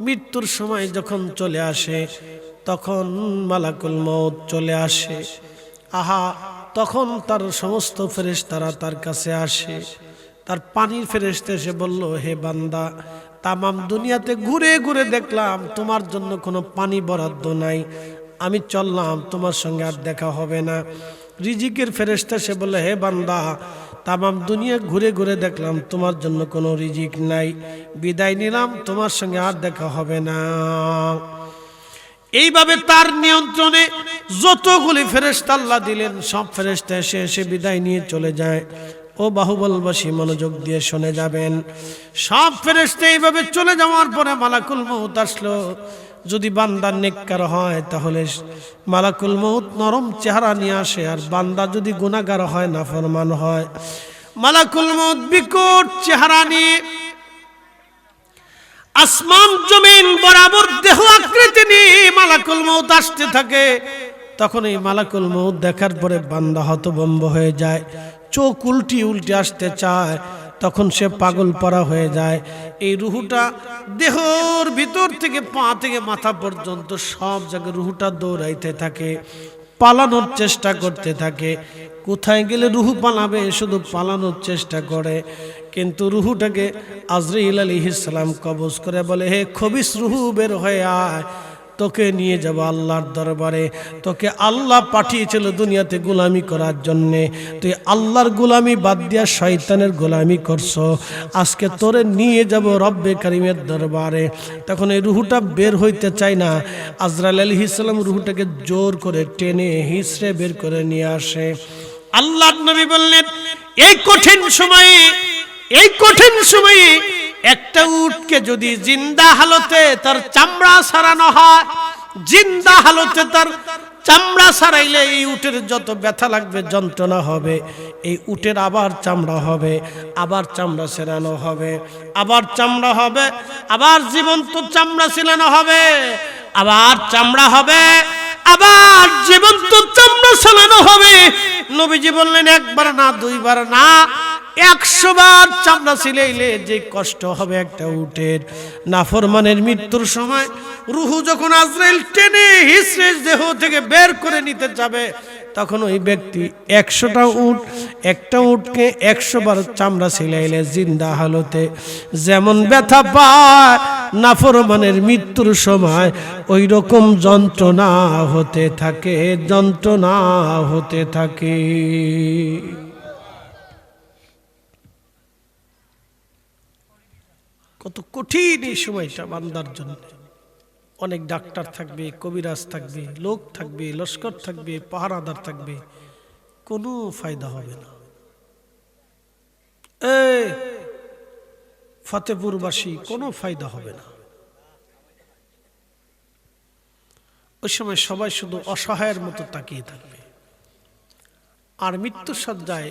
মৃত্যুর সময় যখন চলে আসে তখন মালাকুল মউত চলে আসে। আহা, তখন তার সমস্ত ফেরেশতারা তার কাছে আসে। তার পানির ফেরেশতা এসে বলল, হে বান্দা, তামাম দুনিয়াতে ঘুরে ঘুরে দেখলাম তোমার জন্য কোনো পানি বরাদ্দ নাই, আমি চললাম, তোমার সঙ্গে আর দেখা হবে না। রিজিকের ফেরেশতা সে বলে, হে বান্দা, তামাম দুনিয়া ঘুরে ঘুরে দেখলাম তোমার জন্য কোনো রিজিক নাই, বিদায় নিলাম, তোমার সঙ্গে আর দেখা হবে না। এইভাবে তার নিয়ন্ত্রণে যতগুলি ফেরেশতা আল্লাহ দিলেন সব ফেরেশতা এসে এসে বিদায় নিয়ে চলে যায়। ও বাহুবলবাসী মনোযোগ দিয়ে শুনে যাবেন, সব ফেরেশতা এইভাবে চলে যাওয়ার পরে মালাকুল মউত আসলো। যদি বান্দা নেককার হয় তাহলে মালাকুল মউত নরম চেহারা নিয়ে আসে, আর বান্দা যদি গুনাহগার হয়, নাফরমান হয়, মালাকুল মউত বিকট চেহারা নিয়ে আসমান জমিন বরাবর দেহ আকৃতি নিয়ে মালাকুল মউত আসতে থাকে। তখন এই মালাকুল মউত দেখার পরে বান্দা হতভম্ব হয়ে যায়, চোখ উল্টি উল্টে আসতে চায়, তখন সে পাগল পারা হয়ে যায়। এই রুহুটা দেহর ভিতর থেকে পা থেকে মাথা পর্যন্ত সব জায়গায় রুহুটা দৌড়াইতে থাকে, পালানোর চেষ্টা করতে থাকে। কোথায় গেলে রুহু পালাবে, শুধু পালানোর চেষ্টা করে। কিন্তু রুহুটাকে আজরাইল আলাইহিস সালাম কবজ করে বলে, হে খবিস রুহু, বের হয়ে আয়, তোকে নিয়ে যাব আল্লাহর দরবারে। তোকে আল্লাহ পাঠিয়েছিল দুনিয়াতে গোলামি করার জন্যে, তুই আল্লাহর গোলামি বাদ দিয়া শয়তানের গোলামি করছো, আজকে তোরে নিয়ে যাব রব্বে কারিমের দরবারে। তখন এই রুহুটা বের হইতে চায় না, আজরাইল আলাইহিস সালাম রুহুটাকে জোর করে টেনে হিঁচড়ে বের করে নিয়ে আসে। আল্লাহর নবী বললেন, এই কঠিন সময়ে একটা উটকে যদি জিন্দা হালতে তার চামড়া ছাড়ানো হয়, জিন্দা হালতে তার চামড়া ছাড়াইলে এই উটের যত ব্যথা লাগবে, যন্ত্রণা হবে, এই উটের আবার চামড়া হবে, আবার চামড়া ছেড়ানো হবে, আবার চামড়া হবে, আবার জীবন্ত চামড়া ছিলানো হবে, আবার চামড়া হবে, আবার জীবন্ত চামড়া ছেড়ানো হবে। নবীজি বললেন, একবার না, দুইবার না, 100 বার চামড়া ছিলাইলে যে কষ্ট হবে একটা উটের। নাফরমানের মৃত্যুর সময় রুহু যখন আজরাইল টেনে হিঁচড়ে দেহ থেকে বের করে নিতে যাবে, তখন ওই ব্যক্তি 100টা উট, একটা উটকে 100 বার চামড়া ছিলাইলে জিন্দা হালতে যেমন ব্যথা পায়, নাফরমানের মৃত্যুর সময় ওই রকম যন্ত্রণা হতে থাকে, যন্ত্রণা হতে থাকে। কত কঠিন এই সময়টা বান্দার জন্য। অনেক ডাক্তার থাকবে, কবিরাজ থাকবে, লোক থাকবে, লস্কর থাকবে, পাহারাদার থাকবে, কোনো ফায়দা হবে না। এই ফতেপুরবাসী, কোনো ফায়দা হবে না। ওই সময় সবাই শুধু অসহায়ের মতো তাকিয়ে থাকবে। আর মৃত্যুর সজ্জায়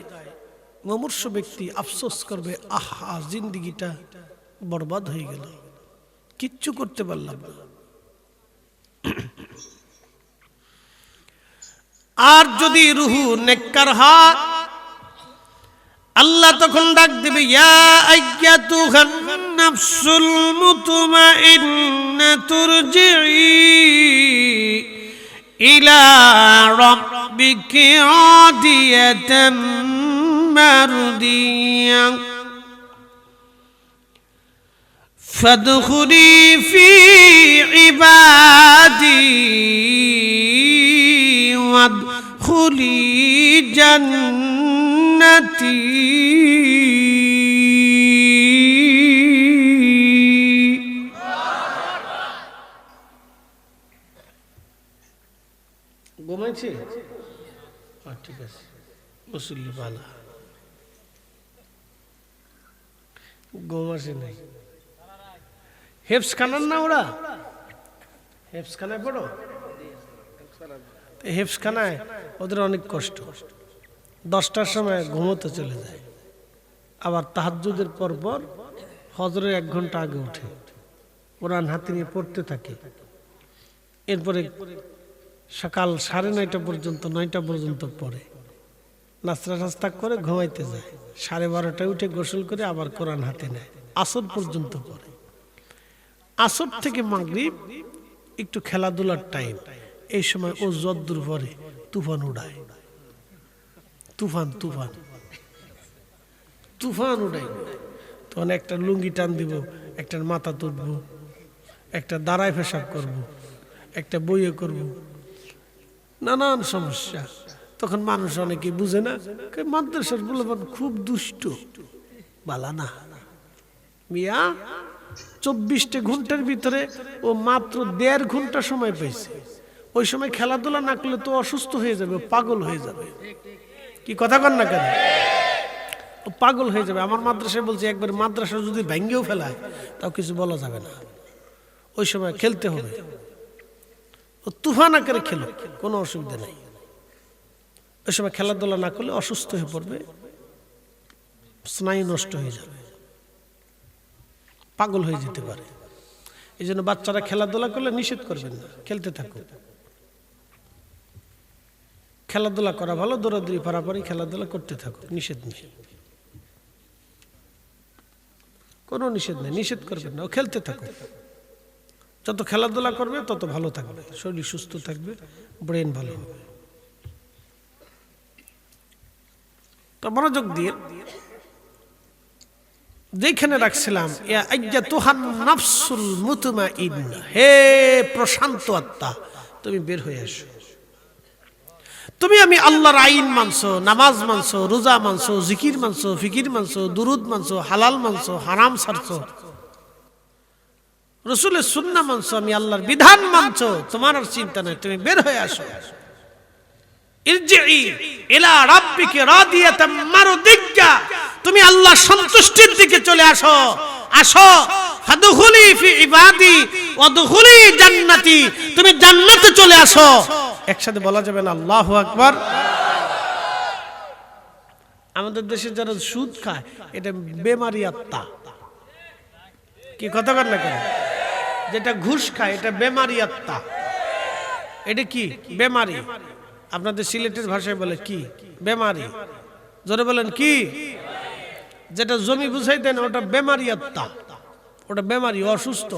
মুমূর্ষ ব্যক্তি আফসোস করবে, আহা, জিন্দেগিটা বরবাদ হয়ে গেল, কিচ্ছু করতে পারলাম না। আর যদি রুহু নেককার হয়, আল্লাহ তখন ডাক দেবে, ইয়া আইয়াতুহান নাফসুল মুতমাইন্না তুরজিই ইলা রাব্বিকি রাদিয়াতাম মারদিয়া ফাদখুলি ফি ইবাদি ওয়াদখুলি জান্নাতি। ঘুমাইছে? ঠিক আছে, মুসল্লি ভালো, ঘুম আসে নাই। হেফসখানার না ওরা? হেফসখানায় পড়ো? হেফসখানায় ওদের অনেক কষ্ট। 10টার সময় ঘুমোতে চলে যায়, আবার তাহাজ্জুদের পর পর ফজরের 1 ঘন্টা আগে উঠে কোরআন হাতে নিয়ে পড়তে থাকে। এরপরে সকাল 9:30 পর্যন্ত, 9টা পর্যন্ত পড়ে, নাস্তা টাস্তা করে ঘুমাইতে যায়। 12:30টায় উঠে গোসল করে আবার কোরআন হাতে নেয়, আসর পর্যন্ত পড়ে। আসর থেকে মাগরিব একটু খেলাধুলার টাইম, এই সময় ও যদ্দূর পরে তুফান উড়ায়, তুফান তুফান তুফান উড়াই। তখন একটা লুঙ্গি টান দিব, একটার মাথা তুলবো, একটা দাঁড়ায় পেশাব করব, একটা বইয়ে করব, নানান সমস্যা। তখন মানুষ অনেকে বুঝে না, মাদ্রাসার বলবেন খুব দুষ্ট, বালা না মিয়া। 24 ঘন্টার ভিতরে ও মাত্র 1.5 ঘন্টা সময় পেয়েছে। ওই সময় খেলাধুলা না করলে তো অসুস্থ হয়ে যাবে, পাগল হয়ে যাবে। কি কথা কন না কেন? ও পাগল হয়ে যাবে। আমার মাদ্রাসায় বলছে একবার মাদ্রাসা যদি ভেঙ্গেও ফেলায় তাও কিছু বলা যাবে না, ওই সময় খেলতে হবে। ও তুফান আকারে খেলো, কোনো অসুবিধা নেই। ওই সময় খেলাধুলা না করলে অসুস্থ হয়ে পড়বে, স্নায়ু নষ্ট হয়ে যাবে, পাগল হয়ে যেতে পারে। এই জন্য বাচ্চারা খেলাধুলা করলে নিষেধ করবেন না, খেলতে থাকুন। খেলাধুলা করা ভালো, দৌড়াদৌড়ি পারাপারি খেলাধুলা করতে থাকুন, নিষেধ নেই, কোনো নিষেধ নেই, নিষেধ করবেন না, ও খেলতে থাকুন। যত খেলাধুলা করবে তত ভালো থাকবে, শরীর সুস্থ থাকবে, ব্রেন ভালো হবে। তো মনোযোগ দিয়ে যেখানে রাখছিলাম, ইয়া আইয়াতুহান নাফসুল মুতমাইন্না, হে প্রশান্ত আত্মা, তুমি বের হয়ে আসো। তুমি আমি আল্লাহর আইন মানছো, নামাজ মানছো, রোজা মানছো, জিকির মানছো, ফিকির মানছো, দুরুদ মানছো, হালাল মানছো, হারাম ছাড়ছো, রাসূলের সুন্নাহ মানছো, আমি আল্লাহর বিধান মানছো, তোমার আর চিন্তা নাই, তুমি বের হয়ে আসো। ইরজিই ইলা রাব্বিকি রাদিয়াতাম মারদিয়া, তুমি আল্লাহর সন্তুষ্টির দিকে চলে আসো। আসো, ফাদখুলি ফি ইবাদি ওয়াদখুলি জান্নাতি, তুমি জান্নাতে চলে আসো। একসাথে বলা যাবে না আল্লাহু আকবার? আমাদের দেশে যারা সুদ খায় এটা বেমারি আত্মা। কি কথা বল না কেন? যেটা ঘুষ খায় এটা বেমারি আত্মা। এটা কি বেমারি? আপনাদের সিলেটের ভাষায় বলে কি বেমারি? জোরে বলেন কি? যেটা জমি বুঝাই দেন ওটা বেমারি আত্মা, ওটা বেমারি, অসুস্থ,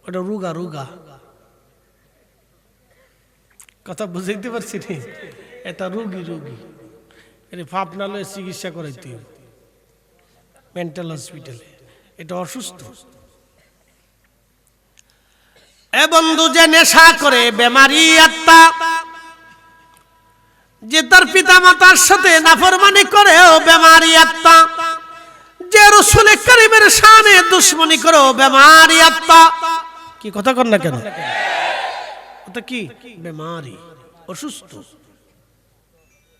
ওটা রুগা রুগা। কথা বুঝাইতে পারছি নি? এটা রুগী রুগী, এটা ফাপনা লয়ে চিকিৎসা করাইতে মেন্টাল হসপিটালে, এটা অসুস্থ। এ বন্ধু, যে নেশা করে বেমারি আত্মা, যে তার পিতা মাতার সাথে নাফরমানি করে ও বেমারি আত্মা, যে রাসূল কারীমের শানে দুশমনি করে ও বেমারি আত্মা। কি কথা কর না কেন? ওটা কি বেমারি, অসুস্থ।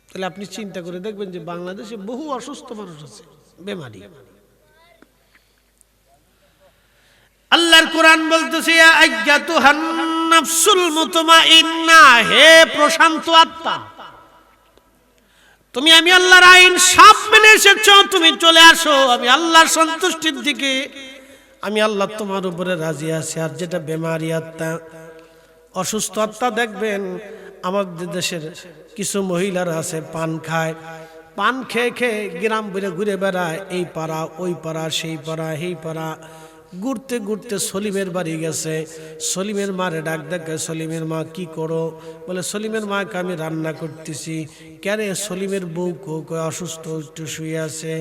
তাহলে আপনি চিন্তা করে দেখবেন যে বাংলাদেশে বহু অসুস্থ মানুষ আছে, বেমারি। আল্লাহর কোরআন বলতেছে ইয়া আইয়াতুহান নাফসুল মুতমাইন্না, হে প্রশান্ত আত্মা, তুমি আমি আল্লাহর আইন সব মেনে এসেছো, তুমি চলে আসো আমি আল্লাহর সন্তুষ্টির দিকে। আমি আল্লাহ তোমার উপরে রাজি আছি। আর যেটা বেমারি আত্মা, অসুস্থ আত্মা, দেখবেন আমাদের দেশের কিছু মহিলারা আছে পান খায়, পান খেয়ে খেয়ে গ্রাম ঘুরে ঘুরে বেড়ায়, এই পাড়া ওই পাড়া, সেই পাড়া এই পাড়া, ঘুরতে ঘুরতে সলিমের বাড়ি গেছে। সলিমের মারে ডাক দেখে, সলিমের মা কি করো? বলে সলিমের মাকে আমি রান্না করতেছি। কেরে? সলিমের বউ অসুস্থ, একটু শুয়ে আছে।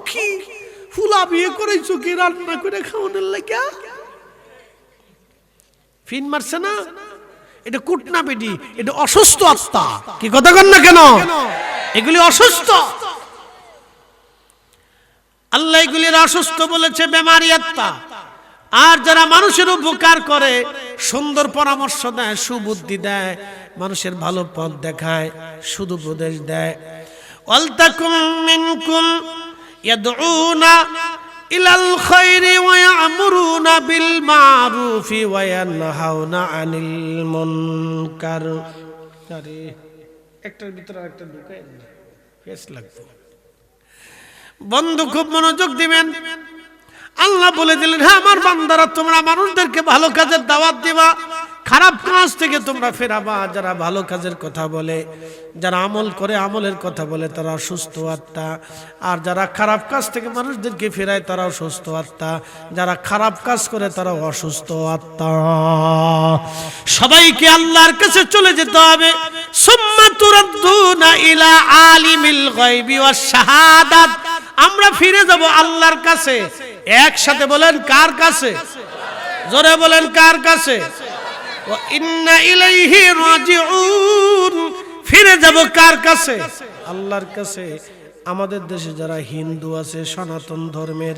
কি ফুলা বিয়ে করেছো কি রান্না করে খাওয়ানোর লাগা? ফিন মারছে না? এটা কুটনা বেডি, এটা অসুস্থ আত্মা। কি কথা কন না কেন? এগুলি অসুস্থ। আল্লাহ এগুলির অসুস্থ বলেছে, বেমারি আত্মা। আর যারা মানুষের উপকার করে, সুন্দর পরামর্শ দেয়, সুবুদ্ধি দেয়, মানুষের ভালো পথ দেখায়, সুদুপদেশ দেয়, ওয়ালতাকুম মিনকুম ইয়াদউনা ইলাল খায়রি ওয়া ইয়ামুরুনা বিল মারুফি ওয়া ইয়ানহাউনা আনিল মুনকার। আরে একটার ভিতরে আরেকটা ঢুকায় না, ফেস লাগবে। বন্ধু খুব মনোযোগ দিবেন। আল্লাহ বলে দিলেন, হ্যাঁ আমার বান্দারা, তোমরা মানুষদেরকে ভালো কাজের দাওয়াত দিবা, খারাপ কাজ থেকে তোমরা ফেরাবা। যারা ভালো কাজের কথা বলে, যারা আমল করে আমলের কথা বলে, তারা সুস্থ আত্মা। আর যারা খারাপ কাজ থেকে মানুষদেরকে ফেরায়, তারাও সুস্থ আত্মা। যারা খারাপ কাজ করে, তারাও অসুস্থ আত্মা। সবাইকে আল্লাহর কাছে চলে যেতে হবে। সুম্মা তুরাদ্দুনা ইলা আলিমিল গায়বি ওয়াশ শাহাদাত। আমরা ফিরে যাব আল্লাহর কাছে। একসাথে বলেন, কার কাছে? জোরে বলেন, কার কাছে? ওয়া ইন্না ইলাইহি রাজিউন। ফিরে যাব কার কাছে? আল্লাহর কাছে। আমাদের দেশে যারা হিন্দু আছে সনাতন ধর্মের,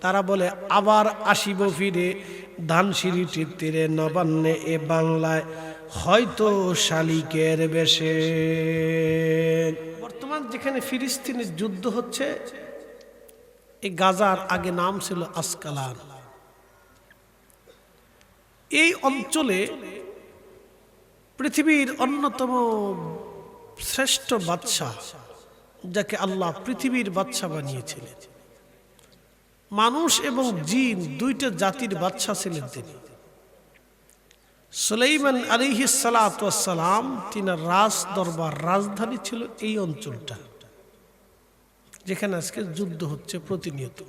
তারা বলে আবার আসিব ফিরে ধানসিঁড়িটির তীরে নবান্নে এ বাংলায়, হয়তো শালিকের বেশে। বর্তমান যেখানে ফিলিস্তিনের যুদ্ধ হচ্ছে, এই গাজার আগে নাম ছিল আসকালান। এই অঞ্চলে পৃথিবীর অন্যতম শ্রেষ্ঠ বাদশাহ, যাকে আল্লাহ পৃথিবীর বাদশাহ বানিয়েছিলেন, মানুষ এবং জিন দুইটা জাতির বাদশাহ ছিলেন তিনি। সুলাইমান আলাইহিস সালাতু ওয়াস সালাম, তিনার রাজ দরবার রাজধানী ছিল এই অঞ্চলটা, যেখানে আজকে যুদ্ধ হচ্ছে প্রতিনিয়ত।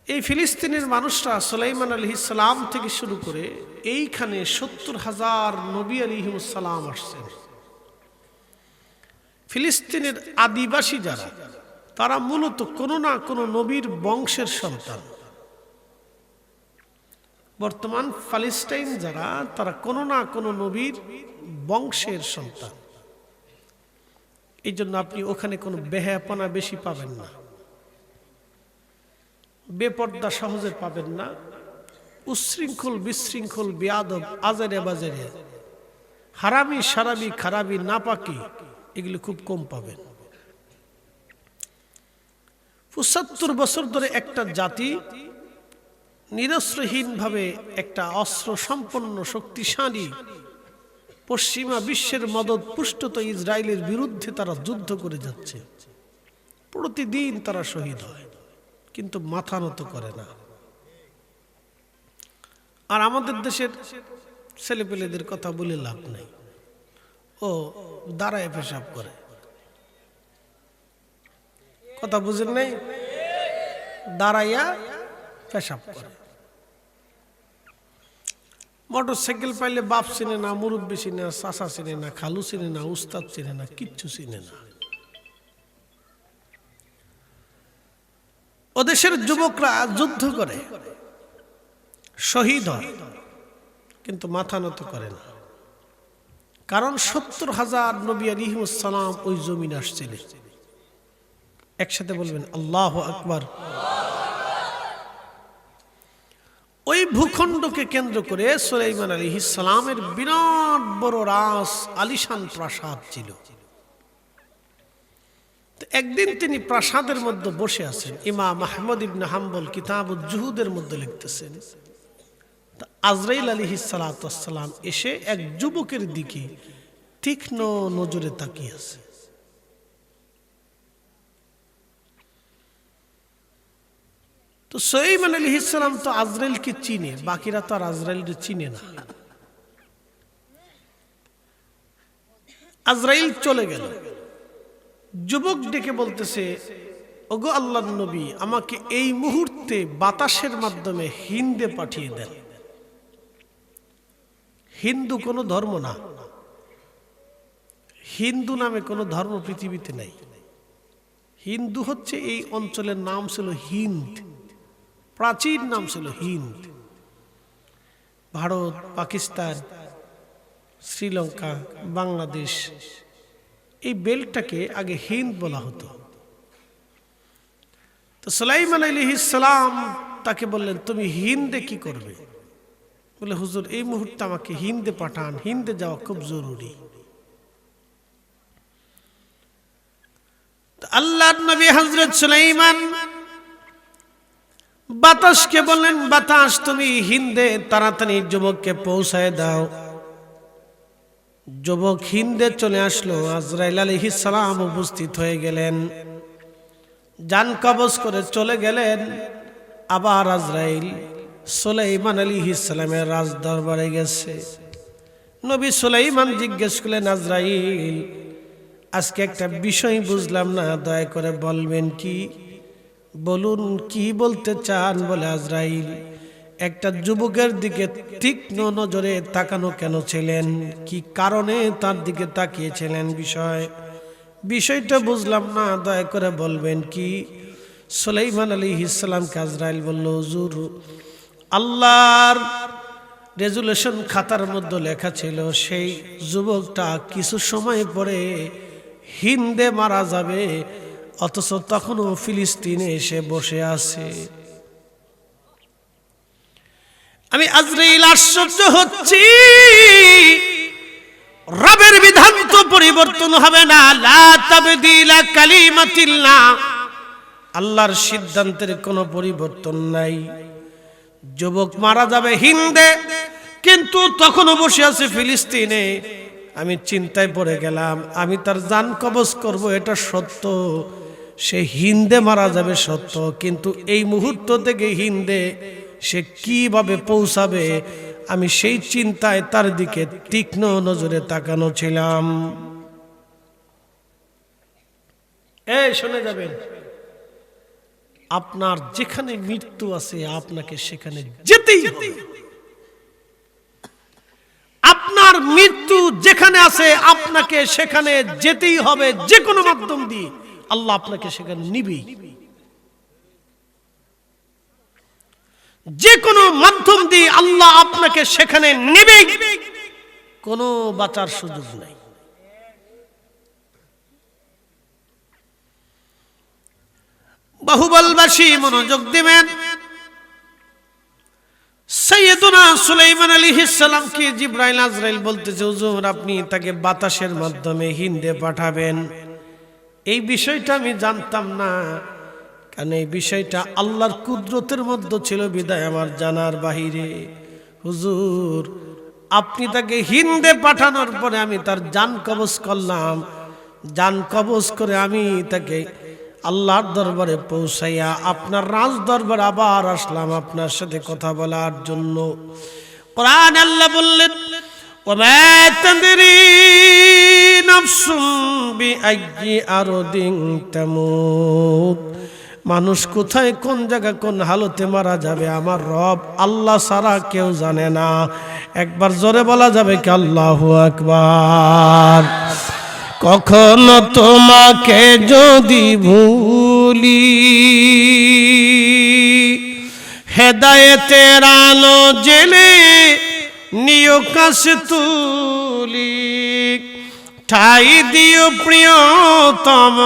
এই ফিলিস্তিনের মানুষরা সুলাইমান আলাইহিস সালাম থেকে শুরু করে এইখানে ৭০,০০০ নবী আলাইহিস সালাম আসছেন। ফিলিস্তিনের আদিবাসী যারা, তারা মূলত কোনো না কোনো নবীর বংশের সন্তান। বর্তমান প্যালেস্টাইন যারা, তারা কোনো না কোনো নবীর বংশের সন্তান। এই জন্য আপনি ওখানে কোনো বেহায়াপনা বেশি পাবেন না, বেপর্দা সহজে পাবেন না, উচ্ছৃঙ্খল বিশৃঙ্খল বেয়াদব আজারে বাজারে হারামি সারাবি খারাবি নাপাকি এগুলো খুব কম পাবেন। ৭৫ বছর ধরে একটা জাতি নিরস্ত্রহীন ভাবে একটা অস্ত্র সম্পন্ন শক্তিশালী পশ্চিমা বিশ্বের মদত পুষ্টত ইসরায়েলের বিরুদ্ধে তারা যুদ্ধ করে যাচ্ছে। প্রতিদিন তারা শহীদ হয়, কিন্তু মাথা নত করে না। আর আমাদের দেশের ছেলেপেলেদের কথা বলে লাভ নাই, ও দাঁড়ায় পেশাব করে। কথা বুঝেন নাই? দাঁড়াইয়া পেশাব করে। মোটর সাইকেল পাইলে বাপ চিনে না, মুরব্বী চিনে না, চাচা চিনে না, খালু চিনে না, উস্তাদ চিনে না, কিচ্ছু চিনে না। ও দেশের যুবকরা যুদ্ধ করে, শহীদ হয়, কিন্তু মাথা নত করে না। কারণ ৭০,০০০ নবী আলাইহিস সালাম ওই জমিনে আসছিলেন। একসাথে বলবেন আল্লাহু আকবার। ওই ভূখণ্ডকে কেন্দ্র করে সুলাইমান আলাইহিস সালামের বিরাট বড় রাজ আলিশান প্রাসাদ ছিল। একদিন তিনি প্রাসাদের মধ্যে বসে আছেন। ইমাম আহমদ ইবনে হাম্বল কিতাবুজ জুহুদের মধ্যে লিখতেছেন, আজরাইল আলাইহিস সালাতু ওয়াস সালাম এসে এক যুবকের দিকে তীক্ষ্ণ নজরে তাকিয়ে আছে। তো সুলাইমান আলাইহিস সালাম তো আজরাইলকে চিনে, বাকিরা তো আর আজরাইলকে চিনে না। আজরাইল চলে গেল, যুবক ডেকে বলতেছে, ওগো আল্লাহর নবী, আমাকে এই মুহূর্তে বাতাসের মাধ্যমে হিন্দে পাঠিয়ে দেন। হিন্দু কোনো ধর্ম না, হিন্দু নামে কোনো ধর্ম পৃথিবীতে নাই। হিন্দু হচ্ছে এই অঞ্চলের নাম ছিল হিন্দ, প্রাচীন নাম ছিল হিন্দ। ভারত, পাকিস্তান, শ্রীলঙ্কা, বাংলাদেশ, এই বেলটাকে আগে হিন্দ বলা হতো। তো সুলাইমান আলাইহিস সালাম তাকে বললেন, তুমি হিন্দে কি করবে? বলে, হুজুর এই মুহূর্তে আমাকে হিন্দে পাঠান, হিন্দে যাওয়া খুব জরুরি। আল্লাহর নবী হযরত সুলাইমান বাতাসকে বললেন, বাতাস তুমি হিন্দে তাড়াতাড়ি যুবককে পৌঁছায় দাও। যুবক হিন্দে চলে আসলো। আজরাইল আলাইহিস সালাম উপস্থিত হয়ে গেলেন, জান কবজ করে চলে গেলেন। আবার আজরাইল সুলাইমান আলাইহিস সালামের রাজ দরবারে গেছে। নবী সুলাইমান জিজ্ঞেস করলেন, আজরাইল, আজকে একটা বিষয় বুঝলাম না, দয়া করে বলবেন কি? বলুন, কি বলতে চান? বলে, আজরাইল, একটা যুবকের দিকে তীক্ষ্ণ নজরে তাকানো কেন ছিলেন? কি কারণে তার দিকে তাকিয়েছিলেন? বিষয়টা বুঝলাম না, দয়া করে বলবেন কি? সুলাইমান আলাইহিস সালামকে আজরাইল বলল, হুজুর, আল্লাহর রেজুলেশন খাতার মধ্যে লেখা ছিল সেই যুবকটা কিছু সময় পরে হিন্দে মারা যাবে, অথচ তখনও ফিলিস্তিনে এসে বসে আছে। আমি আজরাইল আশ্চর্য হচ্ছি, রবের বিধান তো পরিবর্তন হবে না। লা তাবদীলা কালিমাতিল্লাহ, আল্লাহর সিদ্ধান্তের কোনো পরিবর্তন নাই। যুবক মারা যাবে হিন্দে, কিন্তু তখনও বসে আছে ফিলিস্তিনে। আমি চিন্তায় পড়ে গেলাম, আমি তার জান কবজ করব, এটা সত্য। সে হিন্দে মারা যাবে সত্য, কিন্তু এই মুহূর্ত থেকে হিন্দে সে কিভাবে পৌঁছাবে, আমি সেই চিন্তায় তার দিকে তীক্ষ্ণ নজরে তাকানো ছিলাম। এই শুনে যাবেন, আপনার যেখানে মৃত্যু আছে আপনাকে সেখানে যেতেই হবে। আপনার মৃত্যু যেখানে আছে আপনাকে সেখানে যেতেই হবে। যে কোনো মাধ্যম দিয়ে আল্লাহ আপনাকে সেখানে নিবেই। যে কোনো মাধ্যম দিয়ে আল্লাহ আপনাকে সেখানে নেবেই, কোনো বাঁচার সুযোগ নাই। বাহুবলবাসী মনোযোগ দিবেন। সাইয়েদুনা সুলাইমান আলাইহিস সালামকে জিবরাইল আজরাইল বলতেছে, হুজুর, আপনি তাকে বাতাসের মাধ্যমে হিন্দে পাঠাবেন। এই বিষয়টা আমি জানতাম না, কারণ এই বিষয়টা আল্লাহর কুদরতের মধ্যে ছিল, বিদায় আমার জানার বাহিরে। হুজুর, আপনি তাকে হিন্দে পাঠানোর পরে আমি তার জান কবজ করলাম। জান কবজ করে আমি তাকে আল্লাহর দরবারে পৌঁছাইয়া আপনার রাজ দরবারে আবার আসলাম আপনার সাথে কথা বলার জন্য। কোরআন আল্লাহ বললেন, ওয়া তাদরি নাফসুম বিআইয়ি আরদিন তামুত, মানুষ কোথায় কোন জায়গা কোন হালতে মারা যাবে আমার রব আল্লাহ ছাড়া কেউ জানে না। একবার জোরে বলা যাবে কি আল্লাহু আকবার। কখনো তোমাকে যদি ভুলি, হেদায়েতের আলো জেলে নিয় কাছে তুলি, ঠাই দিও প্রিয়তম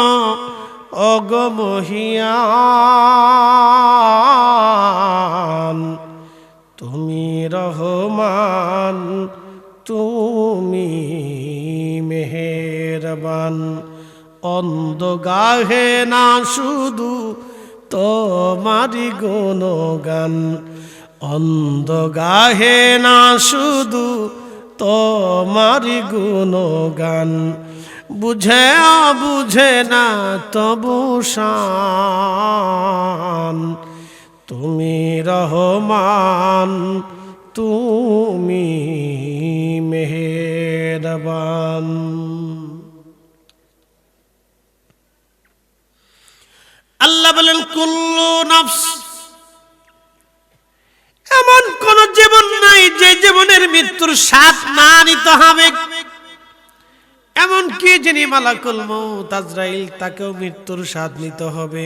অগমহিয়ান, তুমি রহমান, তুমি মেহেরবান। অন্ধ গাহে না শুধু তোমারি গুণগান, অন্ধ গাহে না শুধু তোমারি গুণগান, বুঝে বুঝে না তবু শান, তুমি রহমান, তুমি মেহেরবান। আল্লাহ বলেন, কুল্লু নফস, এমন কোন জীবন নাই যে জীবনের মৃত্যুর স্বাদ না নিতে হবে। এমন কি যিনি মালাকুল মউত আজরাইল, তাকেও মৃত্যুর স্বাদ নিতে হবে।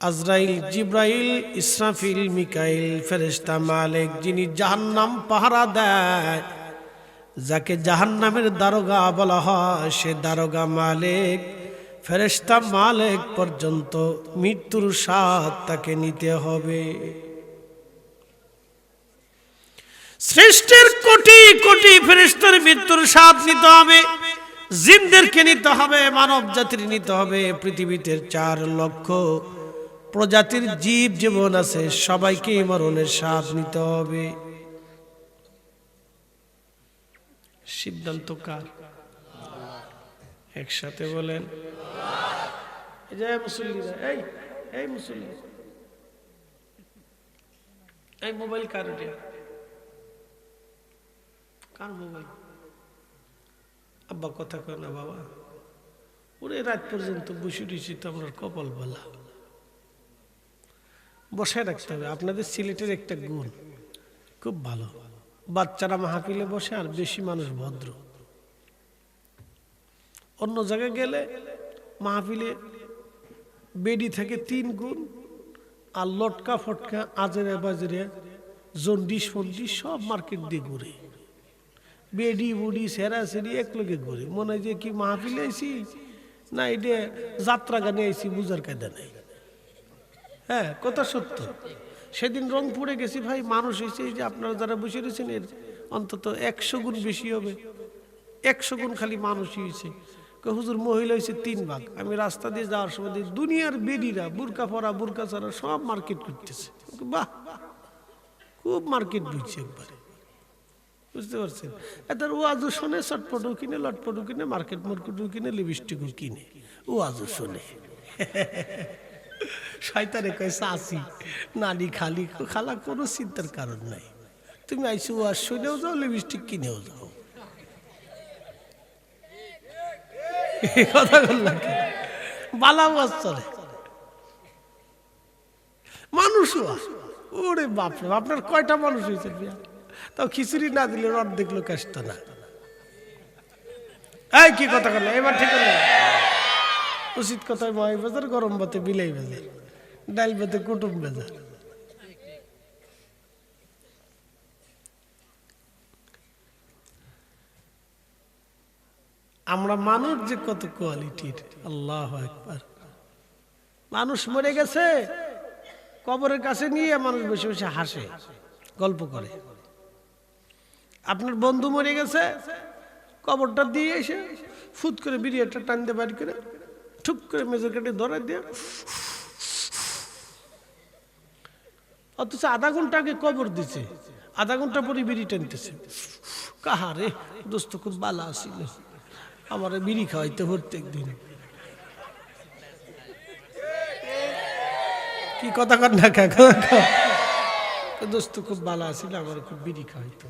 আজরাইল, জিব্রাইল, ইসরাফিল, মিকাইল, ফেরেশতা মালিক, যিনি জাহান্নাম পাহারা দেয়, যাকে জাহান্নামের দারোগা বলা হয়, সে দারোগা মালিক, ফেরেশতা মালিক পর্যন্ত মৃত্যুর স্বাদ তাকে নিতে হবে। সৃষ্টির কোটি কোটি ফেরেশতার মৃত্যুর স্বাদ নিতে হবে, জিনদেরকে নিতে হবে, মানব জাতির নিতে হবে। পৃথিবীতে 4 লক্ষ প্রজাতির জীব জীবন আছে, সবাইকে মরণের স্বাদ নিতে হবে। সিদ্ধান্ত কার? একসাথে বলেন, এই যে মুসল্লিরা, এই মুসল্লি, এই মোবাইল কার? কার মোবাইল? আব্বা কথা কয় না বাবা, ওরে রাত পর্যন্ত বসে রয়েছি তো আমার কপাল বলা। বসায় রাখতে হবে। আপনাদের সিলেটের একটা গুণ খুব ভালো, বাচ্চারা মাহফিলে বসে আর বেশি মানুষ ভদ্র। অন্য জায়গায় গেলে মাহফিলে বেডি থেকে 3 গুণ, আর লটকা ফটকা আজেরে বাজেরে জন্ডিস ফন্ডিস সব মার্কেট দিয়ে ঘুরে, বেডি বুডি সেরা সেরি এক লোকে ঘুরে, মনে হয় যে কি মাহফিলে আইছি না এটা যাত্রা গানে আইছি, বুঝার কায়দা নেই। হ্যাঁ, কথা সত্য। সেদিন রংপুরে গেছি ভাই, মানুষ হয়েছে এই যে আপনারা যারা বসে রয়েছেন এর অন্তত 100 গুণ বেশি হবে, 100 গুণ খালি মানুষই হয়েছে। হুজুর মহিলা হয়েছে 3 ভাগ। আমি রাস্তা দিয়ে যাওয়ার সময় দুনিয়ার বেডিরা বুরকা পরা বুরকা ছাড়া সব মার্কেট করতেছে। বাহ, খুব মার্কেট বুঝছে একবারে, বুঝতে পারছেন? এদের ওয়াজও শোনে, চটপটও কিনে, লটপটও কিনে, মার্কেট মার্কেটও কিনে, লিপস্টিকও কিনে, ওয়াজও শোনে। শয়তানে কয় চাচি নানি খালি, খালা কোনো চিন্তার কারণ নাই, তুমি আইসো ওয়াজ শুনেও যাও, লিপস্টিক কিনেও যাও। কথা বললাম বালা ওয়াজ চলে, মানুষ ওরে বাপরে, আপনার কয়টা মানুষ হয়েছে বিয়া? তাও খিচুড়ি না দিলে অর্ধেক লোক আসতো না। এই কি কথা বললো এবার? ঠিক হলো উচিত কথায় ময় বাজার, গরম ভাতে বিলাই বাজার, ডাল ভাতে কুটুম বাজার। আমরা মানুষ যে কত কোয়ালিটির, আল্লাহু আকবার। মানুষ মরে গেছে, কবরের কাছে নিয়ে মানুষ বসে বসে হাসে, গল্প করে। আপনার বন্ধু মরে গেছে, কবরটা দিয়ে এসে ফুট করে বিড়িটা টান দিয়ে বাড়ি করে ঠুক করে মেজর কাটে ধরে দিয়ে, অথচ আধা ঘন্টা আগে কবর দিছে, আধা ঘন্টা পরে বিড়ি টানতেছে। কাহারে দোস্ত খুব বালা আসিল, আমার বিড়ি খাওয়াইতে প্রত্যেক দিন। কি কথা কর না কাকা, দোস্ত খুব ভালো আছিল, আমার খুব বিড়ি খাওয়াইতো।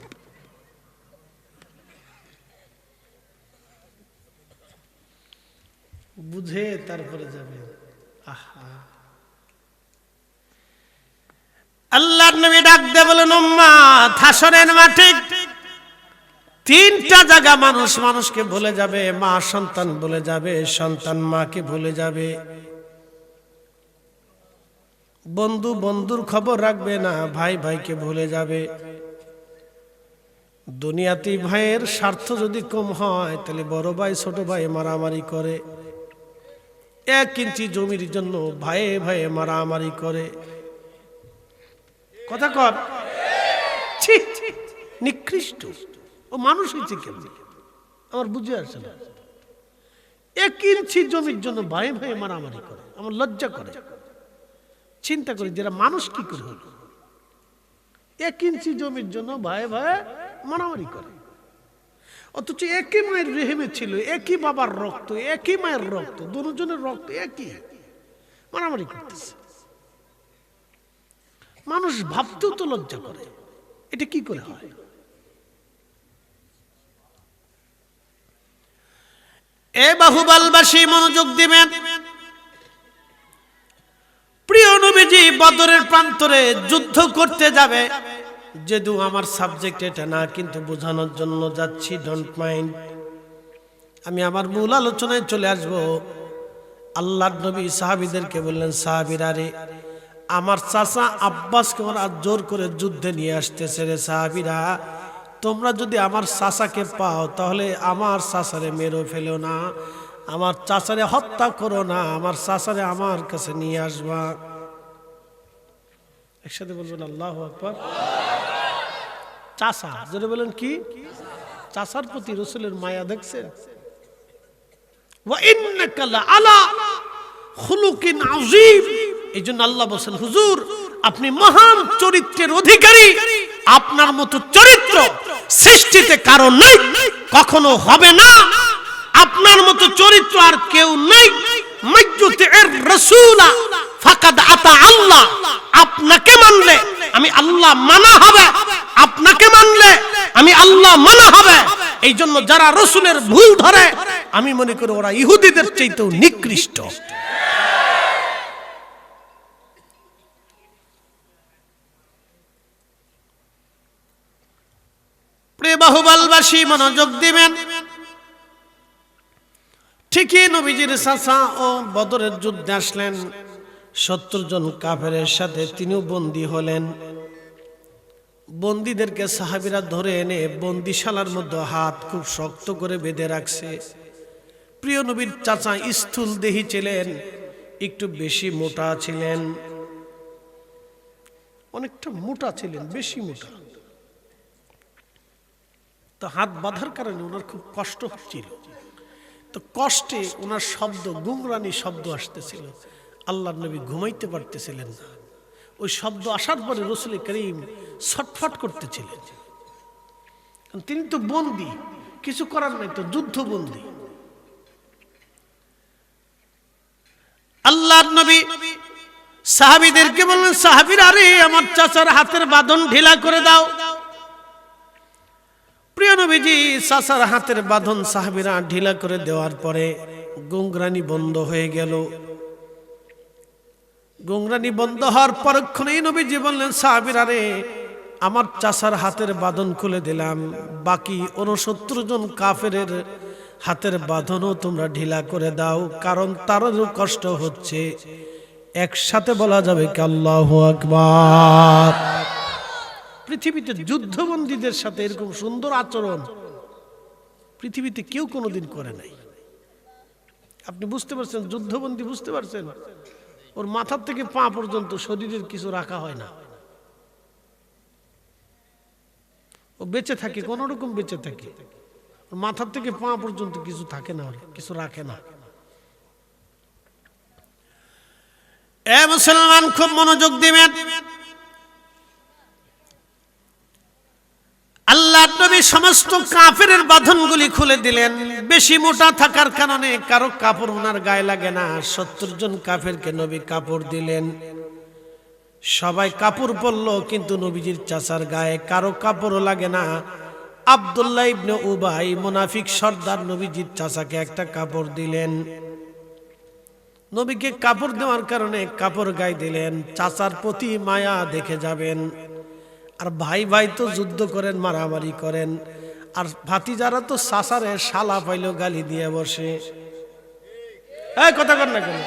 বুঝে তারপরে যাবে। আহা, আল্লাহর নবী ডাক দিয়ে বলেন, উম্মাত, হাসরের মাঠে 3টা জায়গা মানুষ মানুষকে ভুলে যাবে। মা সন্তান ভুলে যাবে, সন্তান মাকে ভুলে যাবে, বন্ধু বন্ধুর খবর রাখবে না, ভাই ভাইকে ভুলে যাবে। দুনিয়াতে ভাইয়ের স্বার্থ যদি কম হয় তাহলে বড় ভাই ছোট ভাই মারামারি করে, 1 ইঞ্চি জমির জন্য ভাইয়ে ভাইয়ে মারামারি করে। কথা কর, নিকৃষ্ট। ও মানুষ হয়েছে কেমন আমার বুঝে আসে না। 1 ইঞ্চি জমির জন্য ভাই ভাই মারামারি করে, আমার লজ্জা করে। চিন্তা করি যারা মানুষ কি করে হল, 1 ইঞ্চি জমির জন্য ভাই ভাই মারামারি করে। অথচ একই মায়ের রেহেমে ছিল, একই বাবার রক্ত, একই মায়ের রক্ত, দুজনের রক্ত একই, মারামারি করতেছে। মানুষ ভাবতেও তো লজ্জা করে, এটা কি করে হয়? এ বাহুবলবাসী মনোযোগ দিবেন। প্রিয় নবীজি বদরের প্রান্তরে যুদ্ধ করতে যাবে। যেহেতু আমার সাবজেক্ট এটা না, কিন্তু বোঝানোর জন্য যাচ্ছি, ডোন্ট মাইন্ড। আমি আমার মূল আলোচনায় চলে আসব। আল্লাহর নবী সাহাবীদেরকে বললেন, সাহাবীরা রে, আমার চাচা আব্বাসকে ওরা জোর করে যুদ্ধে নিয়ে আসতেছে রে সাহাবীরা, তোমরা যদি আমার চাচাকে পাও তাহলে আমার চাচারে মেরে ফেলো না, আমার চাচারে হত্যা করো না, আমার চাচারে আমার কাছে নিয়ে আসবা। একসাথে বলবেন আল্লাহু আকবার। চাচা যদি বলেন কি, চাচার প্রতি রাসূলের মায়া দেখছেন? ওয়া ইন্নাকা লাআলা খুলুকিন আযীম। এইজন্য আল্লাহ বলেন, হুজুর আপনি মহান চরিত্রের অধিকারী, আপনার মতো চরিত্র সৃষ্টিতে কারো নাই, কখনো হবে না। আপনার মতো চরিত্র আর কেউ নাই। মাইয়ুতির রাসূলা ফাকাদ আতা আল্লাহ, আপনাকে মানলে আমি আল্লাহ মানা হবে, আপনাকে মানলে আমি আল্লাহ মানা হবে। এই জন্য যারা রাসূলের ভুল ধরে আমি মনে করি ওরা ইহুদিদের চাইতেও নিকৃষ্ট। প্রিয় বাহুবলবাসী মনোযোগ দিবেন। ঠিকই নবীজির চাচা ও বদরের যুদ্ধে আসলেন 70 জন কাফেরের সাথে, তিনিও বন্দী হলেন। বন্দীদেরকে সাহাবীরা ধরে এনে বন্দিশালার মধ্যে হাত খুব শক্ত করে বেঁধে রাখছে। প্রিয় নবীর চাচা স্থূল দেহী ছিলেন, একটু বেশি মোটা ছিলেন, অনেকটা মোটা ছিলেন, বেশি মোটা। তো হাত বাঁধার কারণে ওনার খুব কষ্ট হচ্ছিল। তো কষ্টে ওনার শব্দ, গুমরানি শব্দ আসতেছিল। আল্লাহর নবী ঘুমাইতে পারতেছিলেন না। ওই শব্দ আসার পরে রাসূল করিম ছটফট করতেছিলেন। তিনি তো বন্দী, কিছু করার নাই, তো যুদ্ধ বন্দী। আল্লাহর নবী সাহাবীদেরকে বললেন, সাহাবীরা, আরে আমার চাচার হাতের বাঁধন ঢিলা করে দাও। প্রিয় নবীজি চাচার হাতের বাঁধন সাহাবীরা ঢিলা করে দেওয়ার পরে গুমরানি বন্ধ হয়ে গেল। গুমরানি বন্ধ হওয়ার পরক্ষণেই নবীজি বললেন, সাহাবীরা, রে আমার চাচার হাতের বাঁধন খুলে দিলাম, বাকি 69 জন কাফেরের হাতের বাঁধনও তোমরা ঢিলা করে দাও, কারণ তারও কষ্ট হচ্ছে। একসাথে বলা যাবে কি আল্লাহু আকবার। পৃথিবীতে যুদ্ধবন্দীদের সাথে এরকম সুন্দর আচরণ পৃথিবীতে কেউ কোনোদিন করে নাই। আপনি বুঝতে পারছেন, যুদ্ধবন্দী বুঝতে পারছেন, ওর মাথার থেকে পা পর্যন্ত শরীরের কিছু রাখা হয় না, ও বেঁচে থাকে, কোন রকম বেঁচে থাকে, ওর মাথার থেকে পা পর্যন্ত কিছু থাকে না, কিছু রাখে না। এ মুসলমান, খুব মনোযোগ দিবেন। আল্লাহ নবী সমস্ত কাফেরের বাঁধনগুলি খুলে দিলেন। বেশি মোটা থাকার কারণে কারো কাপড় ওনার গায়ে লাগে না। 70 জন কাফেরকে নবী কাপড় দিলেন, সবাই কাপড় পরলো, কিন্তু নবীজির চাচার গায়ে কারো কাপড়ও লাগে না। আব্দুল্লাহ ইবনে উবাই মুনাফিক সর্দার নবীজির চাচাকে একটা কাপড় দিলেন। নবীকে কাপড় দেওয়ার কারণে কাপড় গায়ে দিলেন, চাচার প্রতি মায়া দেখে যাবেন। আর ভাই ভাই তো যুদ্ধ করেন, মারামারি করেন, আর ভাতিজারা তো চাচারে শালা পাইলো গালি দিয়ে বসে। এই কথা কর না কেন?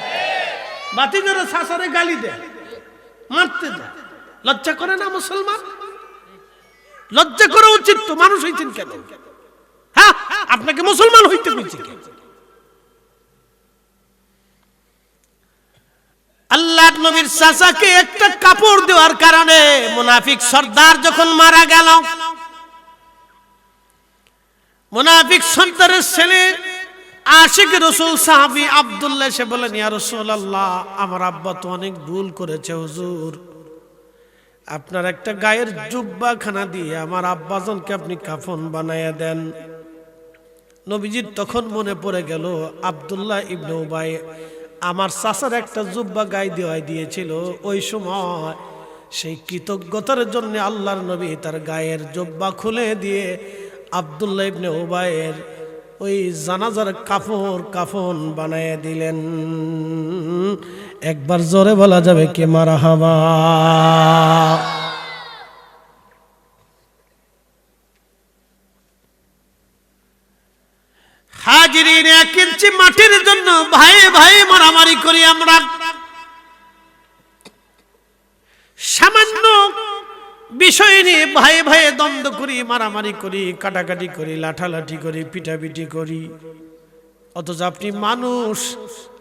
ভাতিজারা চাচারে গালি দেয়, মারতে দেয়, লজ্জা করে না মুসলমান? লজ্জা করা উচিত তো, মানুষ হইছেন কেন? হ্যাঁ, আপনাকে মুসলমান হইতে হইছে কেন? আল্লাহ নবীর চাচাকে একটা কাপড় দেওয়ার কারণে মুনাফিক সর্দার যখন মারা গেল, মুনাফিক সর্দারের ছেলে আশিক রাসূল সাহাবী আব্দুল্লাহ সে বলেন, ইয়া রাসূলুল্লাহ, আমার আব্বা তো অনেক ভুল করেছে হুজুর, আপনার একটা গায়ের জুব্বা খানা দিয়ে আমার আব্বাজানকে আপনি কাফন বানায়া দেন। নবীজির তখন মনে পড়ে গেল, আব্দুল্লাহ ইবনে উবাই আমার চাচার একটা জুব্বা গায়ে দেওয়াই দিয়েছিল। ওই সময় সেই কৃতজ্ঞতার জন্য আল্লাহর নবী তার গায়ের জুব্বা খুলে দিয়ে আব্দুল্লাহ ইবনে উবাইয়ের ওই জানাজার কাফন বানায় দিলেন। একবার জোরে বলা যাবে কি মারহাবা। হাজিরিন, 1 ইঞ্চি মাটির জন্য ভাই ভাই মারামারি করি আমরা, সামান্য বিষয় নিয়ে ভাই ভাই দ্বন্দ্ব করি, মারামারি করি, কাটাকাটি করি, লাঠালাঠি করি, পিটাপিটি করি। অথচ আপনি মানুষ,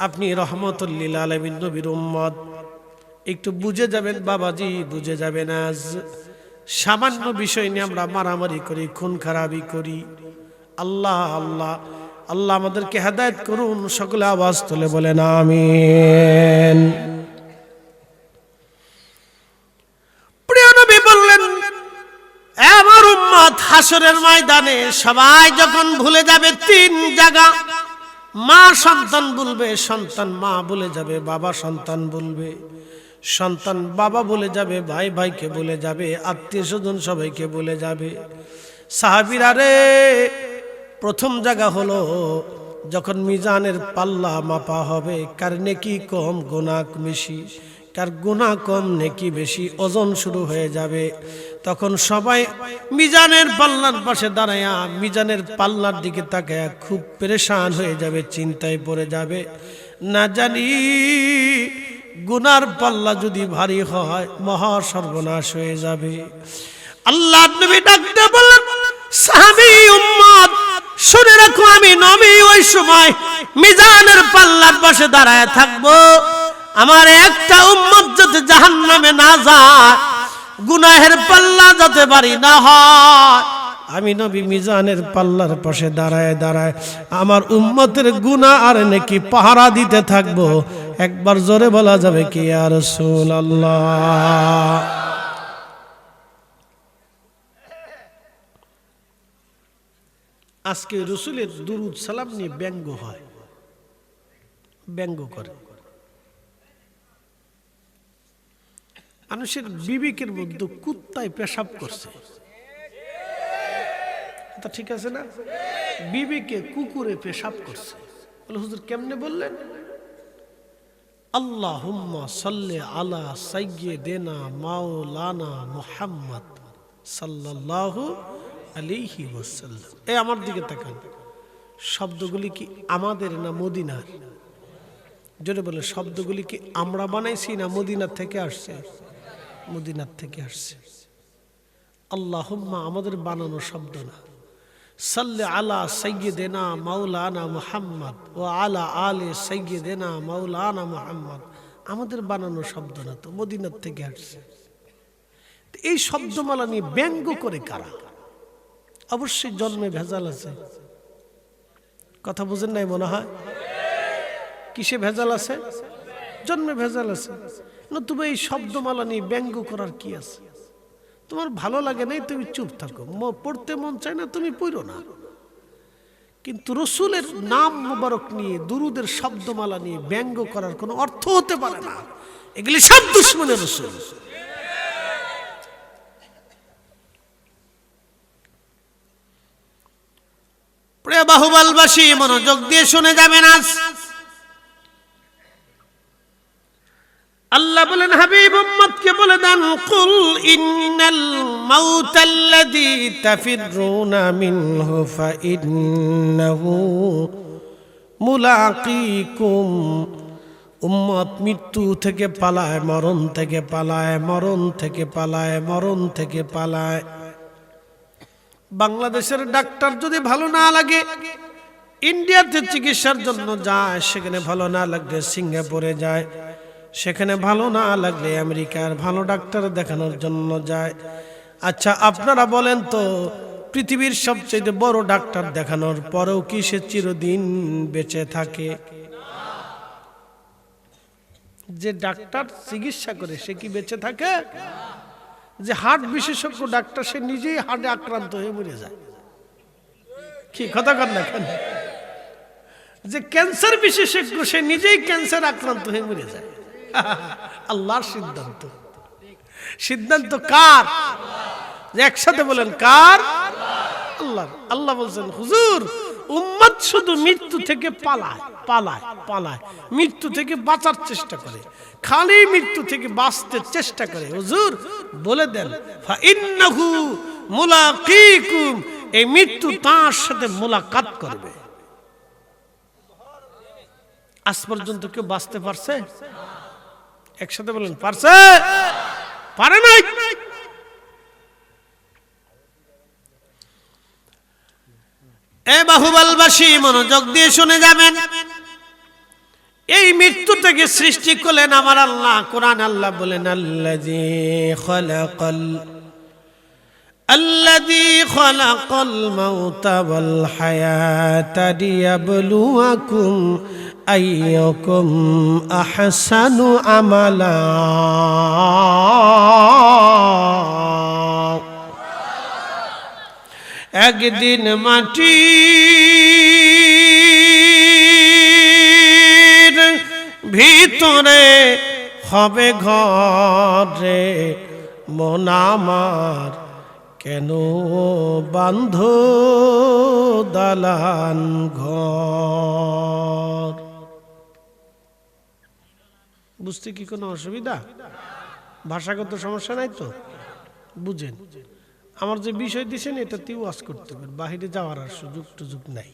আপনি রহমতুল লিল আলামিন নবীর উম্মত, একটু বুঝে যাবেন বাবাজি, বুঝে যাবেন। আজ সামান্য বিষয় নিয়ে আমরা মারামারি করি, খুন খারাপি করি। আল্লাহ আল্লাহ আল্লাহ আমাদেরকে হেদায়েত করুন। সকলে আওয়াজ তুলে বলেন আমিন। প্রিয় নবী বললেন, আমার উম্মত হাসরের ময়দানে সবাই যখন ভুলে যাবে 3 জায়গা, মা সন্তান বলবে, সন্তান মা বলে যাবে, বাবা সন্তান বলবে, সন্তান বাবা বলে যাবে, ভাই ভাইকে বলে যাবে, আত্মীয় স্বজন সবাইকে বলে যাবে। সাহাবীরা রে, প্রথম জায়গা হলো যখন মিজানের পাল্লা মাপা হবে, কার নেকি কম গুনাহ বেশি, কার গুনাহ কম নেকি বেশি, ওজন শুরু হয়ে যাবে। তখন সবাই মিজানের পাল্লার পাশে দাঁড়ায়া মিজানের পাল্লার দিকে তাকায়া খুব পেরেশান হয়ে যাবে, চিন্তায় পড়ে যাবে। না জানি গুনার পাল্লা যদি ভারী হয় মহা সর্বনাশ হয়ে যাবে। আল্লাহর নবী ডাকতে বললেন, সাহাবী উম্মত শুনে রাখো, আমি নবী ওই সময় মিজানের পাল্লার পাশে দাঁড়ায় থাকবো। আমার একটা উম্মত যাতে জাহান্নামে না যায়, গুনাহের পাল্লা যাতে ভারী না হয়, আমি নবী মিজানের পাল্লার পাশে দাঁড়ায় দাঁড়ায় আমার উম্মতের গুনাহ আর নেকি পাহারা দিতে থাকবো। একবার জোরে বলা যাবে কি ইয়া রাসূলুল্লাহ? আজকে রাসূলের দুরূদ সালাম নিয়ে ব্যঙ্গ হয়, ব্যঙ্গ করে। মানুষের বিবেকের মধ্যে কুত্তায় পেশাব করছে, তা ঠিক আছে না? বিবেকে কুকুরে পেশাব করছে। বলে হুজুর কেমনে বললেন? আল্লাহুম্মা সাল্লি আলা সাইয়্যিদিনা মাওলানা মুহাম্মদ সাল্লাল্লাহু আলাইহি ওয়াসাল্লাম। এই আমার দিকে তাকান, শব্দগুলি কি আমাদের না মদিনার? জোরে বলে, শব্দগুলি কি আমরা বানাইছি না মদিনার থেকে আসছে? মদিনার থেকে আসছে। আল্লাহুম্মা আমাদের বানানো শব্দ না। সাল্লি আলা সাইয়্যিদিনা মাওলানা মুহাম্মদ ওয়া আলা আলি সাইয়্যিদিনা মাওলানা মুহাম্মদ আমাদের বানানো শব্দ না, তো মদিনার থেকে আসছে। এই শব্দমালা নিয়ে ব্যঙ্গ করে কারা? অবশ্যই জন্মে ভেজাল আছে। কথা বুঝেন নাই মনে হয়? কিসে ভেজাল আছে? জন্মে ভেজাল আছে। নতুবা এই শব্দমালা নিয়ে ব্যঙ্গ করার কি আছে? তোমার ভালো লাগে নাই তুমি চুপ থাকো, পড়তে মন চায় না তুমি পড়ো না। কিন্তু রসুলের নাম মুবারক নিয়ে দুরুদের শব্দমালা নিয়ে ব্যঙ্গ করার কোনো অর্থ হতে পারে না। এগুলি সব দুশমনের রসুল। প্রিয় বাহুবলবাসী মনোযোগ দিয়ে শুনে যাবেন। আজ আল্লাহ বলেন, হাবিব উম্মতকে বলে দেন, কুল ইন্নাল মাউতাল্লাযী তাফিরুনা মিনহু ফাইন্নাহু মুলাকীকুম। উম্মত মৃত্যু থেকে পালায়, মরণ থেকে পালায়, মরণ থেকে পালায়, মরণ থেকে পালায়। বাংলাদেশের ডাক্তার যদি ভালো না লাগে ইন্ডিয়াতে চিকিৎসার জন্য যায়, সেখানে ভালো না লাগলে সিঙ্গাপুরে যায়, সেখানে ভালো না লাগলে আমেরিকার ভালো ডাক্তার দেখানোর জন্য যায়। আচ্ছা আপনারা বলেন তো, পৃথিবীর সবচেয়ে বড় ডাক্তার দেখানোর পরেও কি সে চিরদিন বেঁচে থাকে? যে ডাক্তার চিকিৎসা করে সে কি বেঁচে থাকে? যে হার্ট বিশেষজ্ঞ ডাক্তার সে নিজেই হার্টে আক্রান্ত হয়ে মরে যায়। কি কথা কর না কেন? যে ক্যান্সার বিশেষজ্ঞ সে নিজেই ক্যান্সার আক্রান্ত হয়ে মরে যায়। আল্লাহর সিদ্ধান্ত। সিদ্ধান্ত কার? একসাথে বলেন, কার? আল্লাহ। আল্লাহ বলছেন, হুজুর উম্মত শুধু মৃত্যু থেকে পালায় পালায় পালায়, মৃত্যু থেকে বাঁচার চেষ্টা করে, খালি মৃত্যু থেকে বাঁচতে চেষ্টা করে। হুজুর বলে দেন, ফাইন্নাহু মুলাকীকুম, এই মৃত্যু তার সাথে মুলাকাত করবে। আজ পর্যন্ত কেউ বাঁচতে পারছে? একসাথে বলেন, পারছে? পারে নাই। এ বাহুবলবাসী মনোযোগ দিয়ে শুনে যাবেন। এই মৃত্যু থেকে সৃষ্টি করলেন আমার আল্লাহ। কোরআন আল্লাহ বলেন, الذي خلق الموت والحياة ليبلوكم أيكم أحسن عملا। একদিন মাটি ভিতরে হবে ঘরে মন আমার কেন বান্ধ দালান ঘর। বুঝতে কি কোনো অসুবিধা? ভাষাগত সমস্যা নাই তো? বুঝেন, আমার যে বিষয় দিয়েছেন এটাতেও ওয়াজ করতে হবে, বাহিরে যাওয়ার আর সুযোগ নাই।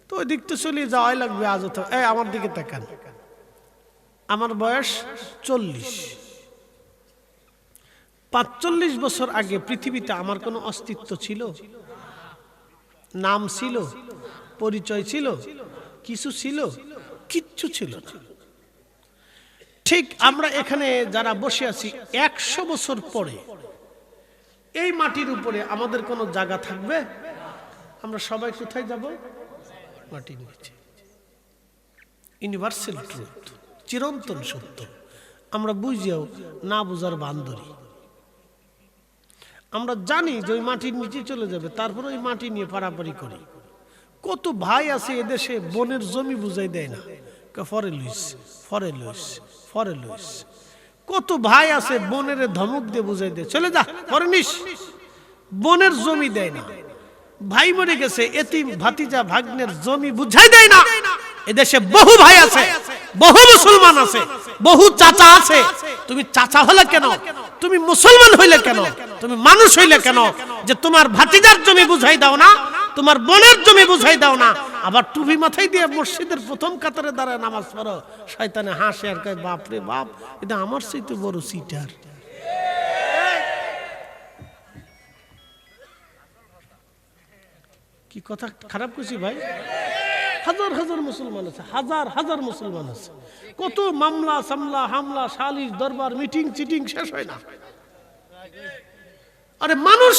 তো ওই দিক তো চলে যাওয়াই লাগবে আজ। আমার দিকে তাকান, আমার বয়স 40। 45 বছর আগে পৃথিবীতে আমার কোনো অস্তিত্ব ছিল? নাম ছিল? পরিচয় ছিল? কিছু ছিল? কিচ্ছু ছিল না। ঠিক আমরা এখানে যারা বসে আছি 100 বছর পরে এই মাটির উপরে আমাদের কোনো জায়গা থাকবে? আমরা সবাই কোথায় যাব? মাটির নিচে। ইউনিভার্সাল ট্রুথ, চিরন্তন সত্য। আমরা বুঝিও না বুঝার বান্দরি। আমরা জানি যে ওই মাটির নিচে চলে যাবে, তারপর ওই মাটি নিয়ে পারাপারি করি। কত ভাই আছে এদেশে বনের জমি বুঝাই দেয় না, ফরে লুইস ফরে লুইস ফরে লুইস। কত ভাই আছে বনের ধমক দিয়ে বুঝাই দেয় চলে যা ফরে নিস, বনের জমি দেয় না। ভাই মরে গেছে, এতিম ভাতিজা ভাগ্নের জমি বুঝাই দেয় না। এদেশে বহু ভাই আছে, বহু মুসলমান আছে, বহু চাচা আছে। তুমি চাচা হলে কেন? তুমি মুসলমান হইলে কেন? তুমি মানুষ হইলে কেন যে তোমার ভাতিজার জমি বুঝাই দাও না, তোমার বোনের জমি বুঝাই দাও না? আবার টুপি মাথায় দিয়ে মসজিদের প্রথম কাতারে দাঁড়ায় নামাজ পড়ো, শয়তানে হাসে আর কয় বাপ রে বাপ, এটা আমার চাইতে বড় সিটার। কি কথা খারাপ করছি ভাই? হাজার হাজার মুসলমান আছে, হাজার হাজার মুসলমান আছে। কত মামলা সামলা হামলা সালিশ দরবার মিটিং চিটিং শেষ হয় না। আরে মানুষ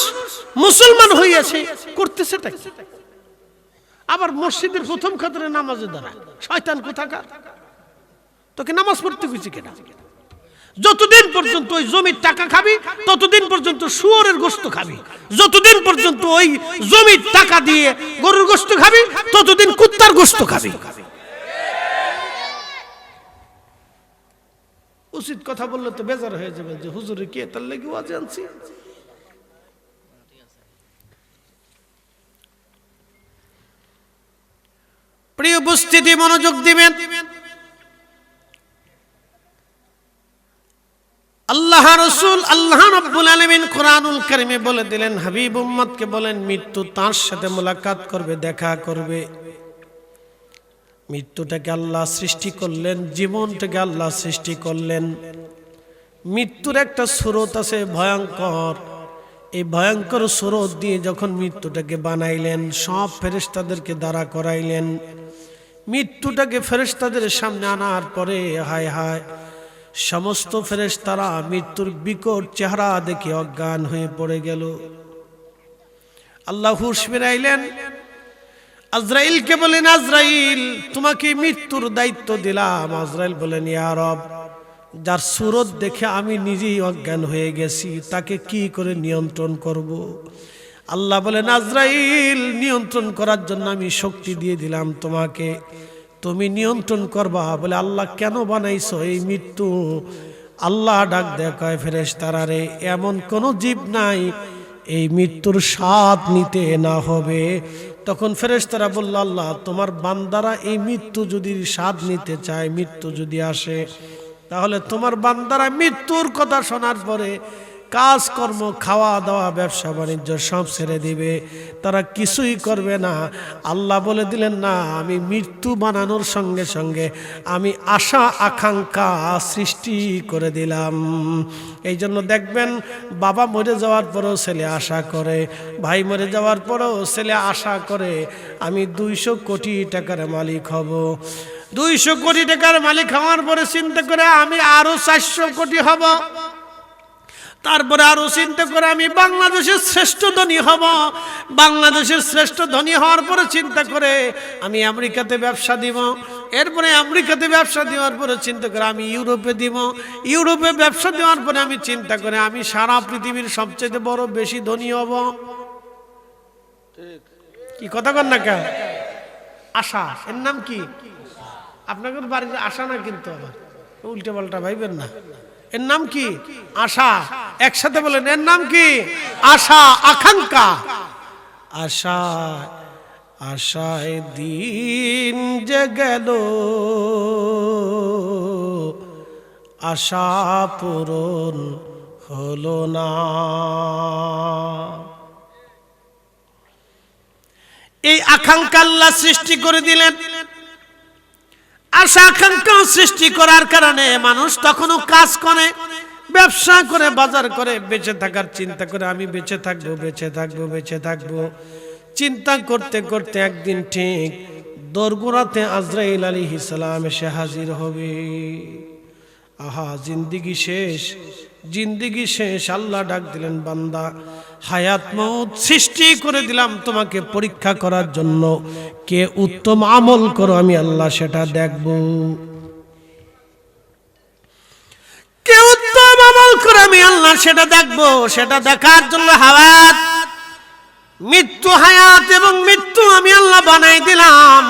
মুসলমান হইয়াছে, করতেছেটা কি? আবার মসজিদের প্রথম খাতরে নামাজে দাঁড়া, শয়তান কোথাকার। তোকে নামাজ পড়তে কইছি কেন? যতদিন পর্যন্ত ওই জমির টাকা খাবি ততদিন পর্যন্ত শুয়োরের গোশত খাবি, যতদিন পর্যন্ত ওই জমির টাকা দিয়ে গরুর গোশত খাবি ততদিন কুত্তার গোশত খাবি। উচিত কথা বললে তো বেজার হয়ে যাবে যে হুজুরে কে তার লাগি ওয়াজ আনছি। প্রিয় উপস্থিতি, মনোযোগ দিবেন। আল্লাহ রাসূল আল্লাহ রাব্বুল আলামিন কোরআনুল কারীমে বলে দিলেন, হাবিব উম্মতকে বলেন মৃত্যু তার সাথে মোলাকাত করবে, দেখা করবে। মৃত্যুটাকে আল্লাহ সৃষ্টি করলেন, জীবনটাকে আল্লাহ সৃষ্টি করলেন। মৃত্যুর একটা স্রোত আছে ভয়ঙ্কর, এই ভয়ঙ্কর স্রোত দিয়ে যখন মৃত্যুটাকে বানাইলেন, সব ফেরেশতাদেরকে দাঁড়া করাইলেন। মৃত্যুটাকে ফেরেশতাদের সামনে আনার পরে হায় হায়, সমস্ত ফেরেশতারা মৃত্যুর বিকট চেহারা দেখে অজ্ঞান হয়ে পড়ে গেল। আল্লাহ হুঁশ ফিরাইলেন, আজরাইলকে বলেন, আজরাইল তোমাকে মৃত্যুর দায়িত্ব দিলাম। আজরাইল বলেন, ইয়া রব, যার সুরত দেখে আমি নিজেই অজ্ঞান হয়ে গেছি, তাকে কি করে নিয়ন্ত্রণ করব? আল্লাহ বলেন, আজরাইল নিয়ন্ত্রণ করার জন্য আমি শক্তি দিয়ে দিলাম তোমাকে, তুমি নিয়ন্ত্রণ করবা। বলে, আল্লাহ কেন বানাইছো এই মৃত্যু? আল্লাহ ডাক দেখায়, ফেরেশতারা রে, এমন কোন জীব নাই এই মৃত্যুর স্বাদ নিতে না হবে। তখন ফেরেশতারা বলল, আল্লাহ তোমার বান্দারা এই মৃত্যু যদি স্বাদ নিতে চায়, মৃত্যু যদি আসে, তাহলে তোমার বান্দারা মৃত্যুর কথা শোনার পরে কাজকর্ম, খাওয়া দাওয়া, ব্যবসা বাণিজ্য সব ছেড়ে দিবে, তারা কিছুই করবে না। আল্লাহ বলে দিলেন, না, আমি মৃত্যু বানানোর সঙ্গে সঙ্গে আমি আশা আকাঙ্ক্ষা সৃষ্টি করে দিলাম। এই জন্য দেখবেন বাবা মরে যাওয়ার পরেও ছেলে আশা করে, ভাই মরে যাওয়ার পরেও ছেলে আশা করে আমি 200 কোটি টাকার মালিক হব। 200 কোটি টাকার মালিক হওয়ার পরে চিন্তা করে আমি আরো 400 কোটি হব। তারপরে আরো চিন্তা করে আমি বাংলাদেশের শ্রেষ্ঠ ধনী হব। বাংলাদেশের শ্রেষ্ঠ ধনী হওয়ার পরে চিন্তা করে আমি আমেরিকাতে ব্যবসা দিব। এরপরে আমেরিকাতে ব্যবসা দেওয়ার পরে চিন্তা করে আমি ইউরোপে দিব। ইউরোপে ব্যবসা দেওয়ার পরে আমি চিন্তা করে আমি সারা পৃথিবীর সবচেয়ে বড় বেশি ধনী হব। কি কথা কন না কেন? আশা, এর নাম কি? আপনাদের বাড়ির আশা না, কিন্তু আবার উল্টে পাল্টা ভাইবেন না। এর নাম কি? আশা। একসাথে বলেন, এর নাম কি? আশা, আকাঙ্ক্ষা। আশা, আশায় দিন যে গেল, আশা পূরণ হলো না। এই আকাঙ্ক্ষা আল্লাহ সৃষ্টি করে দিলেন। আশা আকাঙ্ক্ষা সৃষ্টি করার কারণে মানুষ তখনও কাজ করে, ব্যবসা করে, বাজার করে, বেঁচে থাকার চিন্তা করে, আমি বেঁচে থাকবো, বেঁচে থাকবো, বেঁচে থাকবো। চিন্তা করতে করতে একদিন ঠিক দোরগোড়াতে আজরাইল আলাইহিস সালাম এসে হাজির হবে। আহা, জিন্দেগি শেষ, জিন্দেগি শেষ। আল্লাহ ডাক দিলেন, বান্দা, হায়াত মউত সৃষ্টি করে দিলাম তোমাকে পরীক্ষা করার জন্য। কে উত্তম আমল করো, আমি আল্লাহ সেটা দেখব। কে উত্তম আমল করো, আমি আল্লাহ সেটা দেখব। সেটা দেখার জন্য হায়াত, মৃত্যু, হায়াত এবং মৃত্যু আমি আল্লাহ বানাই দিলাম।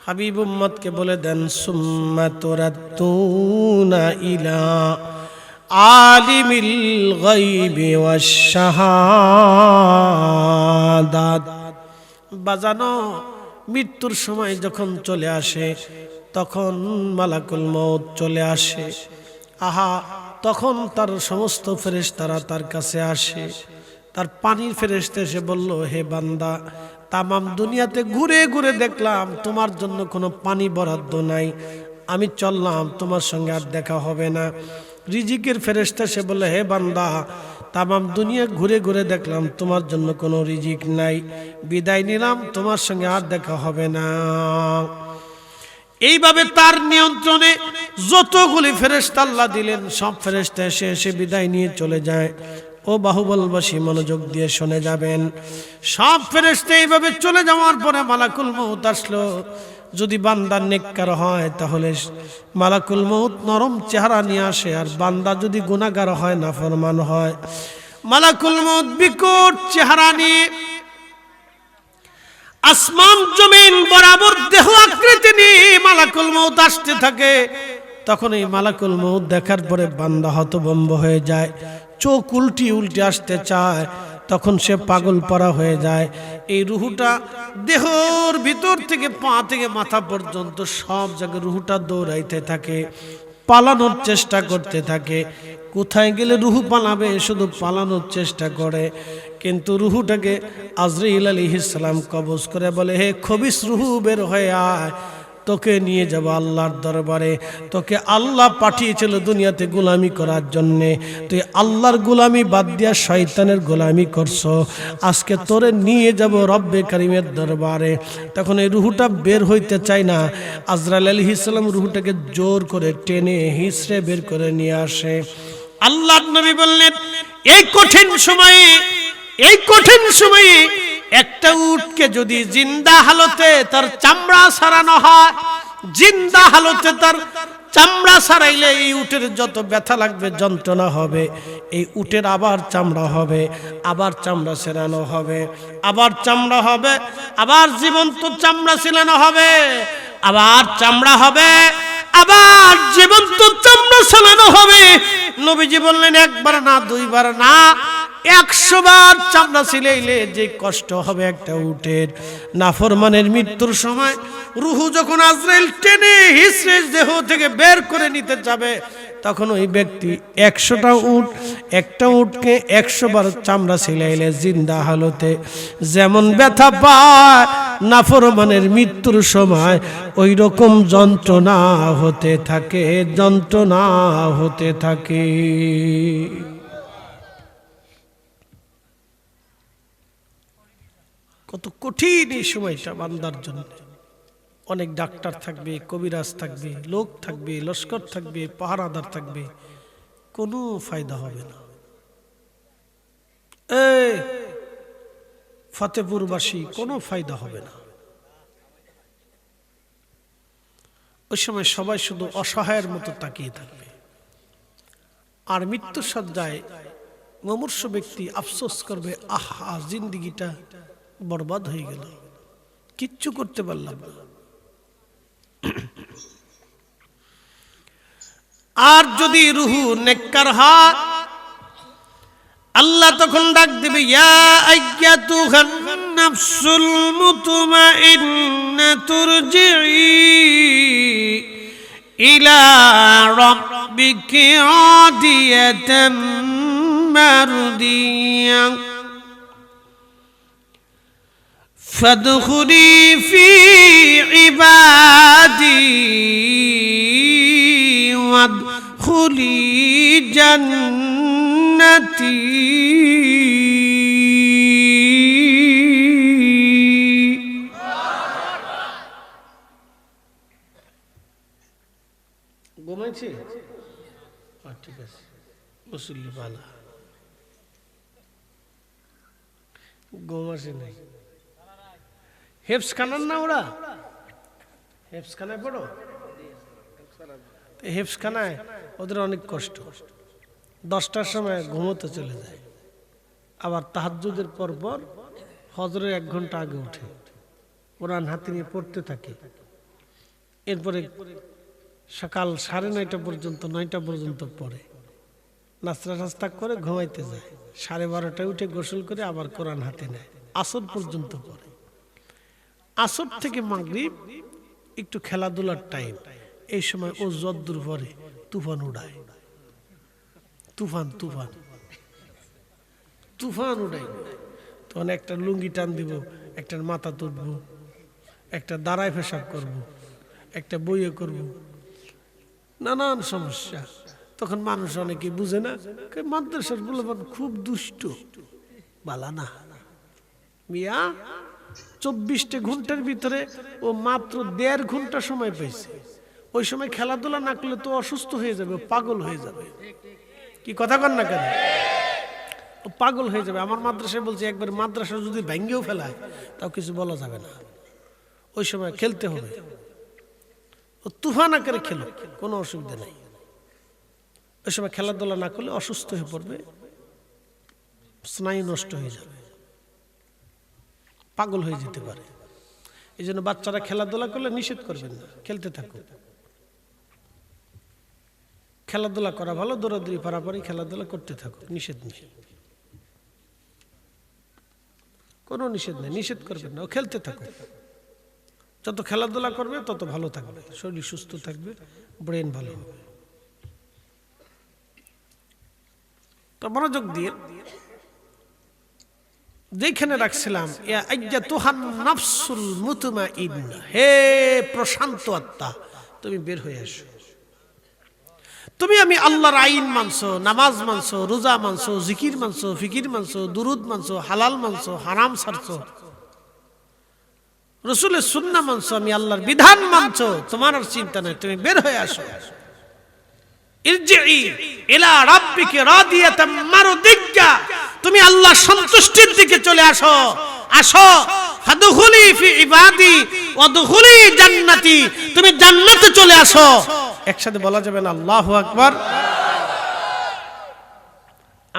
হাবিব উম্মতকে বলে দেন, সুম্মা তুরাদ্দুনা ইলা আলিমিল গায়বি ওয়াশ শাহাদাত। বাজানো, মৃত্যুর সময় যখন চলে আসে, তখন মালাকুল মউত চলে আসে। আহা, তখন তার সমস্ত ফেরেশতারা তার কাছে আসে। তার পানির ফেরেশতা এসে বলল, হে বান্দা, তামাম দুনিয়াতে ঘুরে ঘুরে দেখলাম তোমার জন্য কোনো পানি বরাদ্দ নাই, আমি চললাম, তোমার সঙ্গে আর দেখা হবে না। রিজিকের ফেরেশতা সে বলে, হে বান্দা, তামাম দুনিয়া ঘুরে ঘুরে দেখলাম তোমার জন্য কোনো রিজিক নাই, বিদায় নিলাম, তোমার সঙ্গে আর দেখা হবে না। এইভাবে তার নিয়ন্ত্রণে যতগুলি ফেরেশতা আল্লাহ দিলেন, সব ফেরেশতা এসে এসে বিদায় নিয়ে চলে যায়। ও বাহুবলবাসী, মনোযোগ দিয়ে শুনে যাবেন। সব ফেরেশতা এইভাবে চলে যাওয়ার পরে মালাকুল মউত আসলো। যদি বান্দা নেককার হয় তাহলে মালাকুল মউত নরম চেহারা নিয়ে আসে, আর বান্দা যদি গুনাহগার হয়, নাফরমান হয়, মালাকুল মউত বিকট চেহারা নিয়ে আসমান জমিন বরাবর দেহ আকৃতি নিয়ে মালাকুল মউত আসতে থাকে। তখন এই মালাকুল মউত দেখার পরে বান্দা হতভম্ব হয়ে যায়, চোখ উল্টি উল্টে আসতে চায়, তখন সে পাগল পরা হয়ে যায়। এই রুহুটা দেহর ভিতর থেকে পা থেকে মাথা পর্যন্ত সব জায়গায় রুহুটা দৌড়াইতে থাকে, পালানোর চেষ্টা করতে থাকে। কোথায় গেলে রুহু পালাবে, শুধু পালানোর চেষ্টা করে। কিন্তু রুহুটাকে আজরাইল আলাইহিস সালাম কবজ করে বলে, হে খবিস রুহু, বের হয়ে আয়, তোকে নিয়ে যাব আল্লাহর দরবারে। তোকে আল্লাহ পাঠিয়েছিল দুনিয়াতে গোলামি করার জন্যে, তুই আল্লাহর গোলামি বাদ দিয়া শয়তানের গোলামি করছো, আজকে তোরে নিয়ে যাব রব্বে কারিমের দরবারে। তখন এই রুহুটা বের হইতে চায় না। আজরাইল আলাইহিস সালাম রুহুটাকে জোর করে টেনে হিঁচড়ে বের করে নিয়ে আসে। আল্লাহর নবী বললেন, এই কঠিন সময়ে একটা উটকে যদি জিন্দা হালতে তার চামড়া ছাড়ানো হয়, জিন্দা হালতে তার চামড়া ছাড়াইলে এই উটের যত ব্যথা লাগবে, যন্ত্রণা হবে, এই উটের আবার চামড়া হবে, আবার চামড়া ছেড়ানো হবে, আবার চামড়া হবে, আবার জীবন্ত চামড়া ছেড়ানো হবে, আবার চামড়া হবে, আবার জীবন্ত চামড়া ছেড়ানো হবে। নবীজি বললেন, একবার না, দুইবার না, 100 বার চামড়া ছিলাইলে যে কষ্ট হবে একটা উটের। নাফরমানের মৃত্যুর সময় রুহু যখন আজরাইল টেনে হিঁচড়ে দেহ থেকে বের করে নিতে যাবে, তখন ওই ব্যক্তি 100টা উট, একটা উটকে 100 বার চামড়া ছিলাইলে জিন্দা হালতে যেমন ব্যথা পায়, নাফরমানের মৃত্যুর সময় ওই রকম যন্ত্রণা হতে থাকে, যন্ত্রণা হতে থাকে। কত কঠিন এই সময়টা বান্দার জন্য। অনেক ডাক্তার থাকবে, কবিরাজ থাকবে, লোক থাকবে, লস্কর থাকবে, পাহারাদার থাকবে, কোনো ফায়দা হবে না। এই ফতেপুরবাসী, কোনো ফায়দা হবে না। ওই সময় সবাই শুধু অসহায়ের মতো তাকিয়ে থাকবে। আর মৃত্যুর সজ্জায় মুমূর্ষ ব্যক্তি আফসোস করবে, আহা, জিন্দেগিটা বরবাদ হয়ে গেল, কিচ্ছু করতে পারলাম না। আর যদি রুহু নেককার হয় আল্লাহ তখন ডাক দিবে, ইয়া আইয়াতুহান নাফসুল মুতমাইন্না তুরজিই ইলা রাব্বিকি রাদিয়াতাম মারদিয়া ফাদখুলি ফি ইবাদি ওয়াদখুলি জান্নাতি। ঘুমাইছে? ঠিক আছে, মুসল্লি বালা ঘুম আসে নাই। হেফস খানার না ওরা? হেফস খানায় পড়ো? হেফস খানায় ওদের অনেক কষ্ট। 10টার সময় ঘুমোতে চলে যায়, আবার তাহাজ্জুদের পর পর ফজরের 1 ঘন্টা আগে উঠে কোরআন হাতে নিয়ে পড়তে থাকে। এরপরে সকাল 9:30 পর্যন্ত 9টা পর্যন্ত পড়ে, নাস্তা টাস্তা করে ঘুমাইতে যায়। 12:30টায় উঠে গোসল করে আবার কোরআন হাতে নেয়, আসর পর্যন্ত পড়ে। আসর থেকে মাগরিব একটু খেলাধুলার টাইম, এই সময় ও যদ্দূর পরে তুফান উড়ায়, তুফান তুফান তুফান উড়াই। তখন একটা লুঙ্গি টান দিব, একটা মাথা তুলব, একটা দাঁড়ায় পেশাব করব, একটা বইয়ে করব, নানান সমস্যা। তখন মানুষ অনেকে বুঝে না, মাদ্রাসার বলবেন খুব দুষ্ট। বালা না মিয়া, 24টা ঘন্টার ভিতরে ও মাত্র 1.5 ঘন্টা সময় পেয়েছে। ওই সময় খেলাধুলা না করলে তো অসুস্থ হয়ে যাবে, পাগল হয়ে যাবে। কি কথা কন না কেন? ও পাগল হয়ে যাবে। আমার মাদ্রাসায় বলছে, একবার মাদ্রাসা যদি ভেঙ্গেও ফেলায় তাও কিছু বলা যাবে না, ওই সময় খেলতে হবে। ও তুফান আকারে খেলো, কোনো অসুবিধা নেই। ওই সময় খেলাধুলা না করলে অসুস্থ হয়ে পড়বে, স্নায়ু নষ্ট হয়ে যাবে, পাগল হয়ে যেতে পারে। এই জন্য বাচ্চারা খেলাধুলা করলে নিষেধ করবেন না, খেলতে থাকুক। খেলাধুলা করা ভালো, দৌড়াদৌড়ি পারাপারি খেলাধুলা করতে থাকুক, নিষেধ নেই, কোনো নিষেধ নেই, নিষেধ করবেন না, ও খেলতে থাকুক। যত খেলাধুলা করবে তত ভালো থাকবে, শরীর সুস্থ থাকবে, ব্রেন ভালো হবে। তো মনোযোগ দিয়ে যেখানে রাখছিলাম, ইয়া আইয়াতুহান নাফসুল মুতমাইন্না, হে প্রশান্ত আত্মা, তুমি বের হয়ে আসো। তুমি আমি আল্লাহর আইন মানছো, নামাজ মানছো, রোজা মানছো, জিকির মানছো, ফিকির মানছো, দুরুদ মানছো, হালাল মানছো, হারাম ছাড়ছো, রাসূলের সুন্নাহ মানছো, আমি আল্লাহর বিধান মানছো, তোমার আর চিন্তা নাই, তুমি বের হয়ে আসো। ইরজিই ইলা রাব্বিকি রাদিয়াতাম মারদিয়া, তুমি আল্লাহর সন্তুষ্টির দিকে চলে আসো। আসো, ফাদখুলি ফি ইবাদি ওয়াদখুলি জান্নাতি, তুমি জান্নাতে চলে আসো। একসাথে বলা যাবে না আল্লাহু আকবার?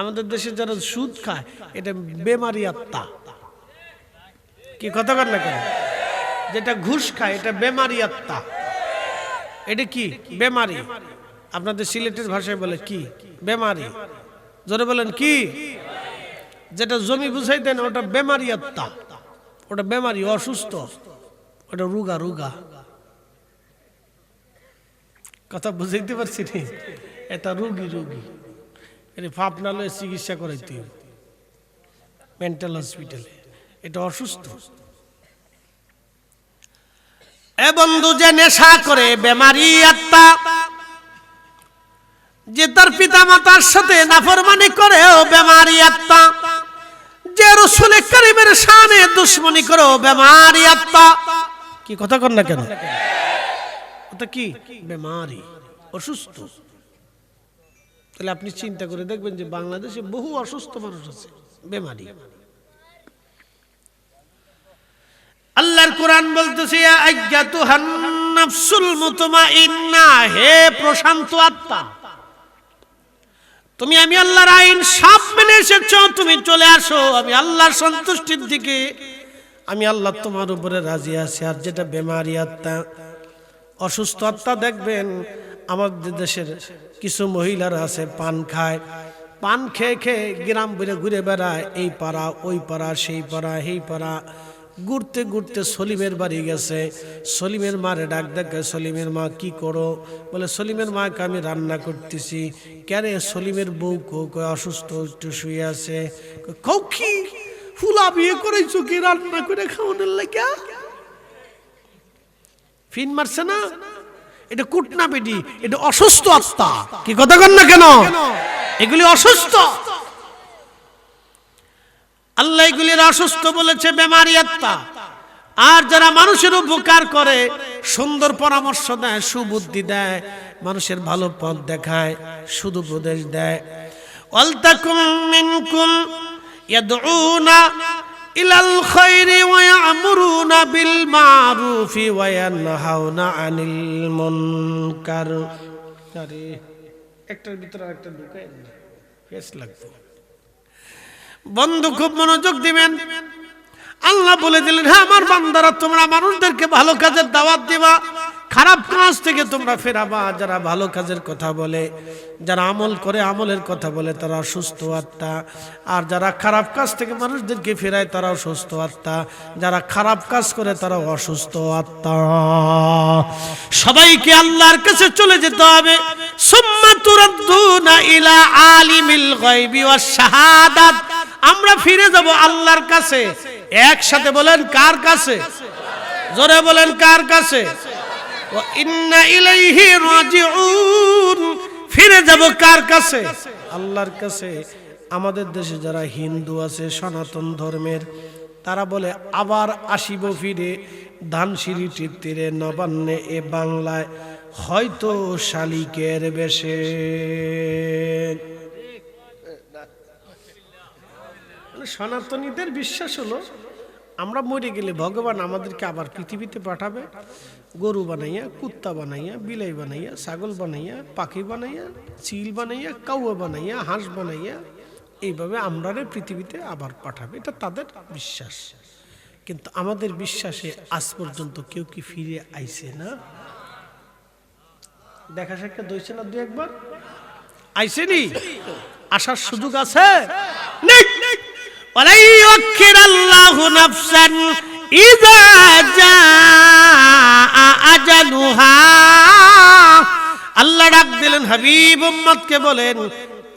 আমাদের দেশে যারা সুদ খায় এটা বেমারি আত্মা। কি কথা বল না কেন? যেটা ঘুষ খায় এটা বেমারি আত্মা। এটা কি বেমারি? আপনাদের সিলেটের ভাষায় বলে কি বেমারি? জোরে বলেন কি? যেটা জমি বুঝাই দেন ওটা বেমারি আত্মা, ওটা বেমারি, অসুস্থ, ওটা রুগা রুগা। কথা বুঝাইতে পারছি নি? এটা রুগী রুগী, এটা ফাপনা লয়ে চিকিৎসা করাইতে মেন্টাল হসপিটালে, এটা অসুস্থ। এ বন্ধু, যে নেশা করে বেমারি আত্মা, যে তার পিতা মাতার সাথে নাফরমানি করে ও বেমারি আত্মা, যে রাসূল কারীমের শানে দুশমনি করে ও বেমারি আত্মা। কি কথা কর না কেন? ওটা কি বেমারি, অসুস্থ। তাহলে আপনি চিন্তা করে দেখবেন যে বাংলাদেশে বহু অসুস্থ মানুষ আছে, বেমারি। আল্লাহর কোরআন বলতেছে, ইয়া আইয়াতুহান নাফসুল মুতমাইন্না, হে প্রশান্ত আত্মা, তুমি আমি আল্লাহর আইন সব মেনে এসেছো, তুমি চলে আসো আমি আল্লাহর সন্তুষ্টির দিকে। আমি আল্লাহ তোমার উপরে রাজি আছি। আর যেটা বেমারি আত্মা, অসুস্থ আত্মা, দেখবেন আমাদের দেশের কিছু মহিলারা আছে পান খায়, পান খেয়ে খেয়ে গ্রাম ঘুরে ঘুরে বেড়ায়, এই পাড়া ওই পাড়া, সেই পাড়া এই পাড়া। ঘুরতে ঘুরতে সলিমের বাড়ি গেছে। সলিমের মারে ডাক দেখে, সলিমের মা কি করো? বলে সলিমের মাকে আমি রান্না করতেছি। কেরে? সলিমের বউ অসুস্থ, একটু শুয়ে আছে। কও কি ফুলা বিয়ে করেছো কি রান্না করে খাওয়ানোর লাগা? ফিন মারছে না? এটা কুটনা বেডি, এটা অসুস্থ আত্মা। কি কথা কন না কেন? এগুলি অসুস্থ। আল্লাহ এগুলির অসুস্থ বলেছে, বেমারি আত্মা। আর যারা মানুষের উপকার করে, সুন্দর পরামর্শ দেয়, সুবুদ্ধি দেয়, মানুষের ভালো পথ দেখায়, সুদুপদেশ দেয়। ওয়ালতাকুম মিনকুম ইয়াদউনা ইলাল খায়রি ওয়া ইয়ামুরুনা বিল মারুফি ওয়া ইয়ানহাউনা আনিল মুনকার। আরে একটার ভিতরে আরেকটা ঢুকায় না, ফেস লাগবে। বন্ধু খুব মনোযোগ দিবেন। আল্লাহ বলে দিলেন, হ্যাঁ আমার বান্দারা, তোমরা মানুষদেরকে ভালো কাজের দাওয়াত দিবা, খারাপ কাজ থেকে তোমরা ফেরাবা। যারা ভালো কাজের কথা বলে, যারা আমল করে, আমলের কথা বলে, তারা সুস্থ আত্মা। আর যারা খারাপ কাজ থেকে মানুষদেরকে ফেরায়, তারাও সুস্থ আত্মা। যারা খারাপ কাজ করে, তারাও অসুস্থ আত্মা। সবাইকে আল্লাহর কাছে চলে যেতে হবে। সুম্মা তুরাদ্দুনা ইলা আলিমিল গায়বি ওয়াশ শাহাদাত। আমরা ফিরে যাব আল্লাহর কাছে। একসাথে বলেন, কার কাছে? জোরে বলেন, কার কাছে? ওয়া ইন্না ইলাইহি রাজিউন। ফিরে যাব কার কাছে? আল্লাহর কাছে। আমাদের দেশে যারা হিন্দু আছে, সনাতন ধর্মের, তারা বলে আবার আসিব ফিরে ধানসিঁড়িটির তীরে নবান্নে এ বাংলায়, হয়তো শালিকের বেশে। সনাতনীদের বিশ্বাস হলো, আমরা মরে গেলে ভগবান আমাদেরকে আবার পৃথিবীতে পাঠাবে, গরু বানাইয়া, কুত্তা বানাইয়া, বিলাই বানাইয়া, ছাগল বানাইয়া, পাখি বানাইয়া, চিল বানাইয়া, কাউয়া বানাইয়া, হাঁস বানাইয়া, এইভাবে আমরা পৃথিবীতে আবার পাঠাবে। এটা তাদের বিশ্বাস। কিন্তু আমাদের বিশ্বাসে আজ পর্যন্ত কেউ কি ফিরে আইছে না? দেখা সাক্ষাৎ হইছে না? দু একবার আইসেনি? আসার সুযোগ আছে? ওয়ালাই ইউখিরাল্লাহু নাফসান ইযা জাআ আজালুহা। আল্লাহ ডাক দিলেন, হাবিব উম্মতকে বলেন,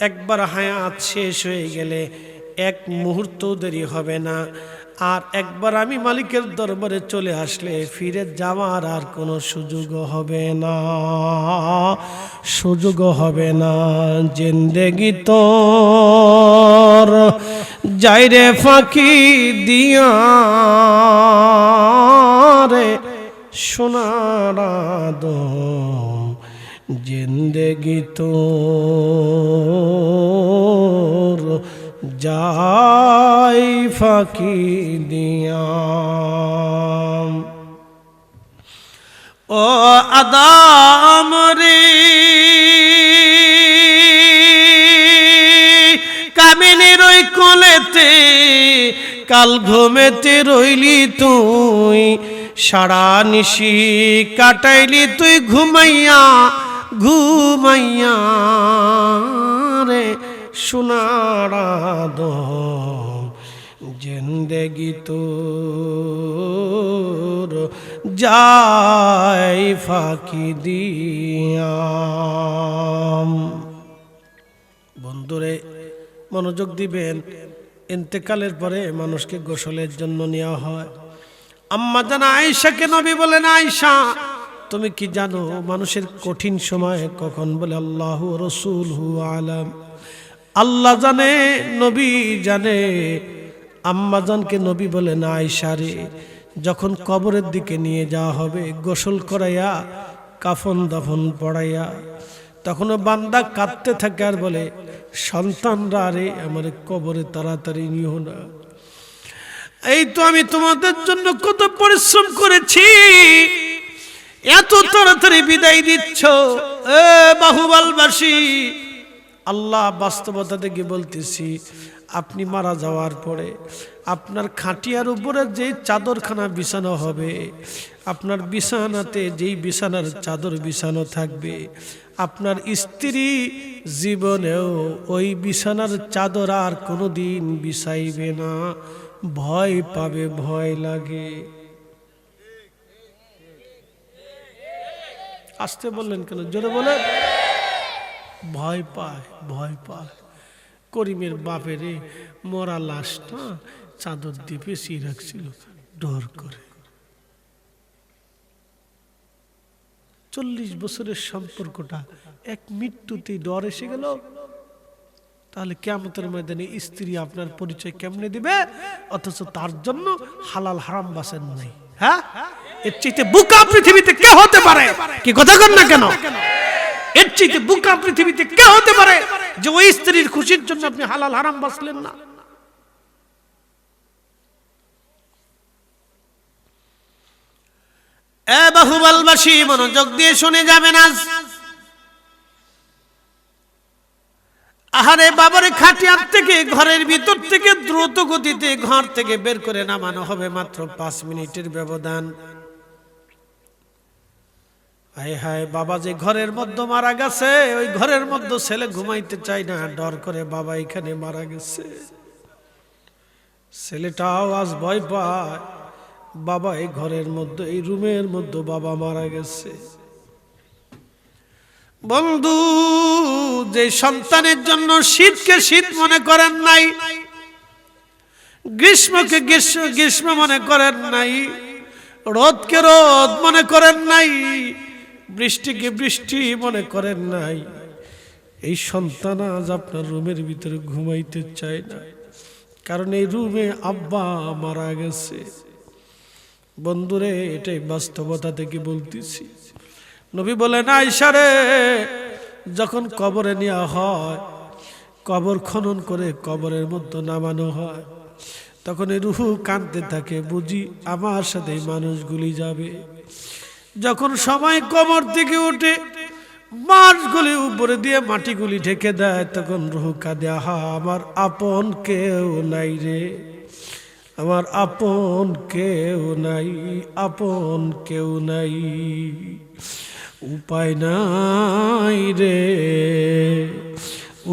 একবার হায়াত শেষ হয়ে গেলে এক মুহূর্ত দেরি হবে না। আর একবার আমি মালিকের দরবারে চলে আসলে ফিরে যাওয়ার আর কোনো সুযোগ হবে না, সুযোগ হবে না। জিন্দেগি তোর যাইরে ফাঁকি দিয়া রে সোনার আদম, জিন্দেগি তোর যাই ফাঁকি দিয়া। ও আদম রে, কামিনীর ওই কোলেতে কাল ঘুমেতে রইলি তুই, সারা নিশি কাটাইলি তুই ঘুমাইয়া ঘুমাইয়া রে সোনার আদম, জিন্দেগি তোর যাই ফাঁকি দিয়া। বন্ধুরে মনোযোগ দিবেন। ইন্তেকালের পরে মানুষকে গোসলের জন্য নেওয়া হয়। আম্মা জানা আয়েশাকে নবী বলেন, আয়েশা তুমি কি জানো মানুষের কঠিন সময় কখন? বলে আল্লাহু রাসূলুহু আলাম। আল্লাহ জানে, নবী জানে। আম্মা জানকে নবী বলেন, আয়েশা রে, যখন কবরের দিকে নিয়ে যাওয়া হবে, গোসল করাইয়া কাফন দাফন পড়াইয়া, তখন বান্দা কাঁদতে থাকে আর বলে, সন্তানরা রে আমার কবরে তাড়াতাড়ি নিও না। এই তো আমি তোমাদের জন্য কত পরিশ্রম করেছি, এত তাড়াতাড়ি বিদায় দিচ্ছ। এ বাহুবলবাসী, আল্লাহ বাস্তবতা থেকে বলতেছি, আপনি মারা যাওয়ার পরে আপনার খাটিয়ার উপরে যে চাদরখানা বিছানো হবে, আপনার বিছানাতে যেই বিছানার চাদর বিছানো থাকবে, আপনার স্ত্রী জীবনেও ওই বিছানার চাদর আর কোনোদিন বিছাইবে না, ভয় পাবে, ভয় লাগে। আসতে বললেন কেন? জোরে বলেন। ভয় পায়, ভয় পায়। করিমের বাপেরে মরা লাশটা চাদর দিয়ে পেঁচিয়ে রাখছিল, ডর করে। 40 বছরের সম্পর্কটা এক মৃত্যুতেই ডর এসে গেল। তাহলে কিয়ামতের ময়দানে স্ত্রী আপনার পরিচয় কেমনে দিবে? অথচ তার জন্য হালাল হারাম বাঁচেন নাই। হ্যাঁ, এর চাইতে বোকা পৃথিবীতে কে হতে পারে? কি কথা কন না কেন? এর চাইতে বোকা পৃথিবীতে কে হতে পারে যে ওই স্ত্রীর খুশির জন্য আপনি হালাল হারাম বাঁচলেন না? এ বাহুবলবাসী, মনোযোগ দিয়ে শুনে যাবেন আজ। আহারে বাবারে, খাটিয়ার থেকে ঘরের ভিতর থেকে দ্রুত গতিতে ঘর থেকে বের করে নামানো হবে মাত্র 5 মিনিটের ব্যবধান। হায় হায়, বাবা যে ঘরের মধ্যে মারা গেছে, ওই ঘরের মধ্যে ছেলে ঘুমাইতে চায় না, ডর করে বাবা এখানে মারা গেছে। ছেলেটাও আজ ভয় পায়, বাবা এই ঘরের মধ্যে, এই রুমের মধ্যে বাবা মারা গেছে। বন্ধু, যে সন্তানের জন্য শীতকে শীত মনে করেন নাই, গ্রীষ্মকে গ্রীষ্ম মনে করেন নাই, রোদকে রোদ মনে করেন নাই, বৃষ্টিকে বৃষ্টি মনে করেন নাই, এই সন্তান আজ আপনার রুমের ভিতরে ঘুমাইতে চায় না, কারণ এই রুমে আব্বা মারা গেছে। বন্ধুরে, এটাই বাস্তবতা থেকে বলতেছি। নবী বলেন, আয়েশা রে, যখন কবরে নেওয়া হয়, কবর খনন করে কবরের মধ্যে নামানো হয়, তখন এই রুহু কাঁদতে থাকে, বুঝি আমার সাথে মানুষগুলি যাবে। যখন সময় কবর থেকে উঠে মাছগুলি উপরে দিয়ে মাটিগুলি ঢেকে দেয়, তখন রুহু কাঁদে, আহা আমার আপন কেউ নাই রে, আমার আপন কেউ নাই, আপন কেউ নাই, উপায় নাই রে,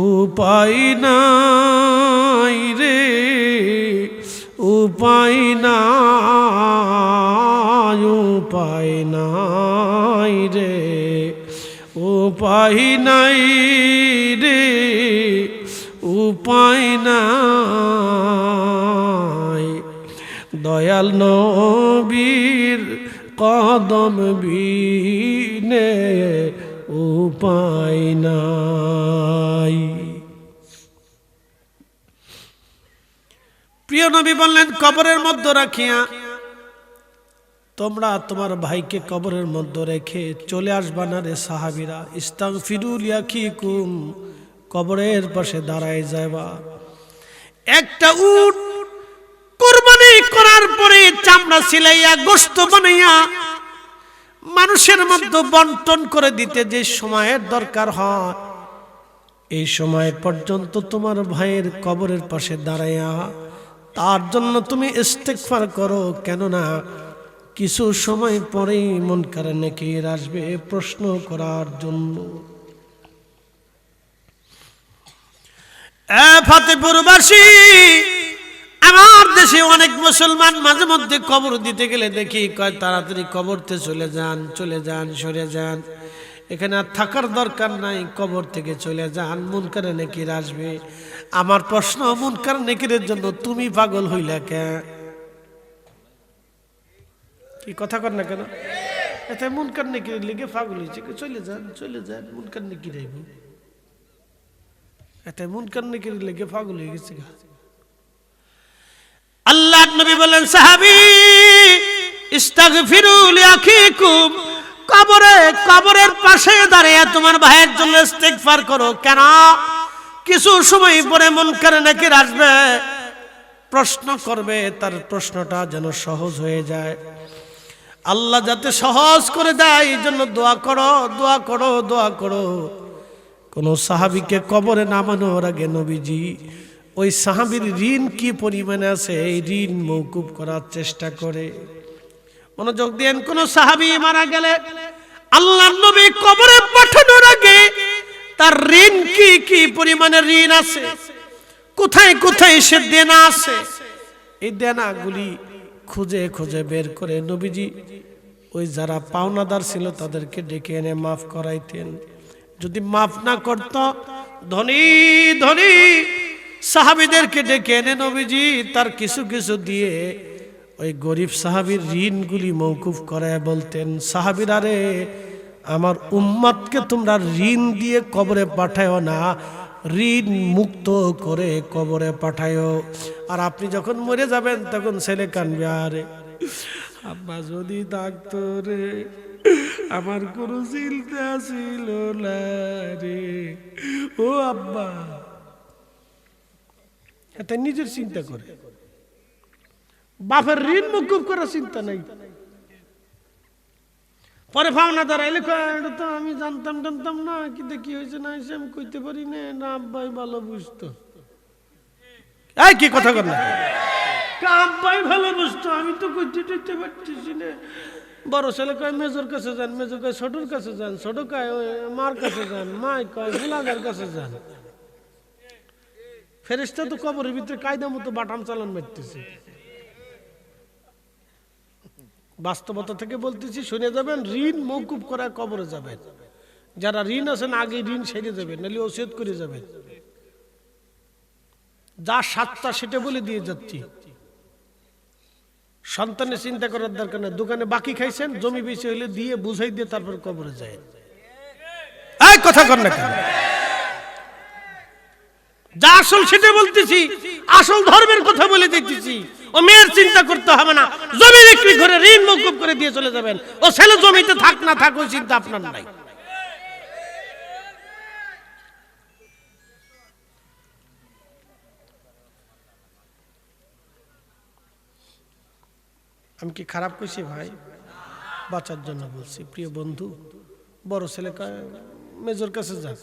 উপায় নাই রে, উপায় নাই, উপায় নাই রে, উপায় নাই রে, উপায় নাই। দয়াল নবীর কদম বিনে উপায় নাই। প্রিয় নবী বললেন, কবরের মধ্যে রাখিয়া তোমরা তোমার ভাইকে কবরের মধ্যে রেখে চলে আসবা না রে সাহাবীরা, ইস্তাগফিরু লিআখিকুম, কবরের পাশে দাঁড়ায় যাবা। একটা উট কুরবানি করার পরে চামড়া সিলাইয়া গোশত বানাইয়া মানুষের মধ্যে বন্টন করে দিতে যে সময়ের দরকার হয়, এই সময় পর্যন্ত তোমার ভাইয়ের কবরের পাশে দাঁড়াইয়া তার জন্য তুমি ইস্তেগফার করো, কেননা কিছু সময় পরেই মুনকার নাকির আসবে প্রশ্ন করার জন্য। ফতেপুরবাসী, আমার দেশে অনেক মুসলমান মাঝে মধ্যে কবর দিতে গেলে দেখি কয় তাড়াতাড়ি কবরতে চলে যান, চলে যান, সরে যান, এখানে আর থাকার দরকার নাই, কবর থেকে চলে যান, মুনকার নাকির আসবে। আমার প্রশ্ন, মুনকার নাকিরের জন্য তুমি পাগল হইলা কেন? কি কথা কর না কেন? এতে মুনকার নাকিরের লিগে পাগল হয়েছে, চলে যান, চলে যান, মুনকার নাকির আইব, এতে মুনকার নাকিরের লিগে পাগল হয়ে গেছে। আল্লাহর নবী বলেন, সাহাবী, ইস্তাগফিরু লিআখিকুম, কবরের পাশে দাঁড়িয়ে তোমার ভাইয়ের জন্য ইস্তেগফার করো। কেন? কিছু সময় পরে মুনকার নাকির আসবে, প্রশ্ন করবে, তার প্রশ্নটা যেন সহজ হয়ে যায়। আল্লাহ যাতে সহজ করে দেয়, এই জন্য দোয়া করো, দোয়া করো, দোয়া করো। কোন সাহাবীকে কবরে নামানোর আগে নবীজি ওই সাহাবীর ঋণ কি পরিমাণে আছে এই ঋণ মওকুফ করার চেষ্টা করে। মনোযোগ দেন, কোন সাহাবী মারা গেলে আল্লাহর নবী কবরে পাঠানোর আগে তার ঋণ কি কি পরিমাণে ঋণ আছে, কোথায় কোথায় সে দেনা আছে, এই দেনাগুলি খুঁজে খুঁজে বের করে নবীজি ওই যারা পাওনাদার ছিল তাদেরকে ডেকে এনে মাফ করাইতেন। যদি মাফ না করত ধনী ধনী সাহাবীদেরকে ডেকে এনে নবীজি তার কিছু কিছু দিয়ে ওই গরিব সাহাবীর ঋণগুলি মওকুফ করায় বলতেন, সাহাবীরা রে, আমার উম্মতকে তোমরা ঋণ দিয়ে কবরে পাঠায়ো না, ঋণ মুক্ত করে কবরে পাঠায়ো। আর আপনি যখন মরে যাবেন তখন ছেলে কানবে, আরে আব্বা যদি থাকতো রে, আমার কোনো চিন্তা ছিল না রে, ও আব্বা। এটা নিজের চিন্তা করে, বাপের ঋণ মওকুফ করার চিন্তা নাই। পরে ভাবনা দাঁড়াইলে তো আমি জানতাম না, কিন্তু কি হয়েছে না হয়েছে আমি কইতে পারি না, আব্বাই ভালো বুঝতো। এই কি কথা কর না, আব্বাই ভালো বুঝতো, আমি তো কইতে টইতে পারতেছি না। বড় ছেলে কয় মেজর কাছে যান, মেজর কয় ছোটর কাছে যান, ছোট কয় মার কাছে যান, মাই কয় গুলাগার কাছে যান। ফেরেশতা তো কবরের ভিতরে কায়দা মতো বাটাম চালান মারতেছে। বাস্তবতা থেকে বলতেছি, শুনে যাবেন, ঋণ মওকুফ করা কবরে যাবেন। যারা ঋণ আছেন আগে ঋণ সেরে যাবেন, নাহলে ওসিয়ত করে যাবেন। যা সাতটা সেটা বলে দিয়ে যাচ্ছি, সন্তানের চিন্তা করার দরকার নেই। দোকানে বাকি খাইছেন, জমি বেশি হইলে দিয়ে বুঝাই দিয়ে তারপর কবরে যায়। এই কথা কর না কেন? যা আসল সেটা বলতেছি, আসল ধর্মের কথা বলে দিতেছি। ও মেয়ের চিন্তা করতে হবে না, জমি বিক্রি করে ঋণ মওকুফ করে দিয়ে চলে যাবেন। ও ছেলে জমিতে থাক না থাক ওই চিন্তা আপনার নাই। আমি কি খারাপ কইছি ভাই? বাঁচার জন্য বলছি। প্রিয় বন্ধু, বড় ছেলে কয় মেজর কাছে যান,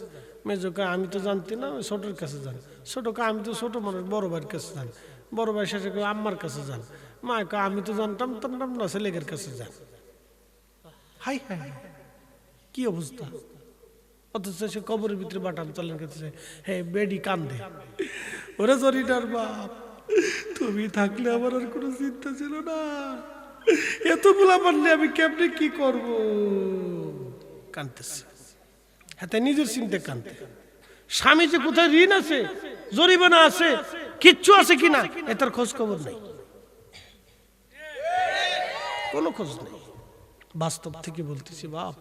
মেজর কয় আমি তো জানতি না, ওই ছোটোর কাছে যান। ছোট কয় আমি তো ছোট মানুষ, বড় ভাইয়ের কাছে যান। বড় ভাই শেষে কয় আম্মার কাছে যান। মা কয় আমি তো জানতাম না, ছেলেদের কাছে যান। হাই হাই, কি অবস্থা! অথচ সে কবরের ভিতরে বাটাম চালান করতেছে। হ্যাঁ, বেডি কান্দে, ওরে জরিনার বাপ, তুমি থাকলে আমার আর কোনো চিন্তা ছিল না, এতগুলা মানলে আমি কেমনে কি করব? কান্দতেছে। হাতে নিজের চিন্তা কান্দতে। স্বামী যে কোথায় ঋণ আছে, জরিমানা আছে, কিচ্ছু আছে কিনা এটার খোঁজ খবর নেই, কোনো খোঁজ নেই। বাস্তব থেকে বলতেছি বাপ।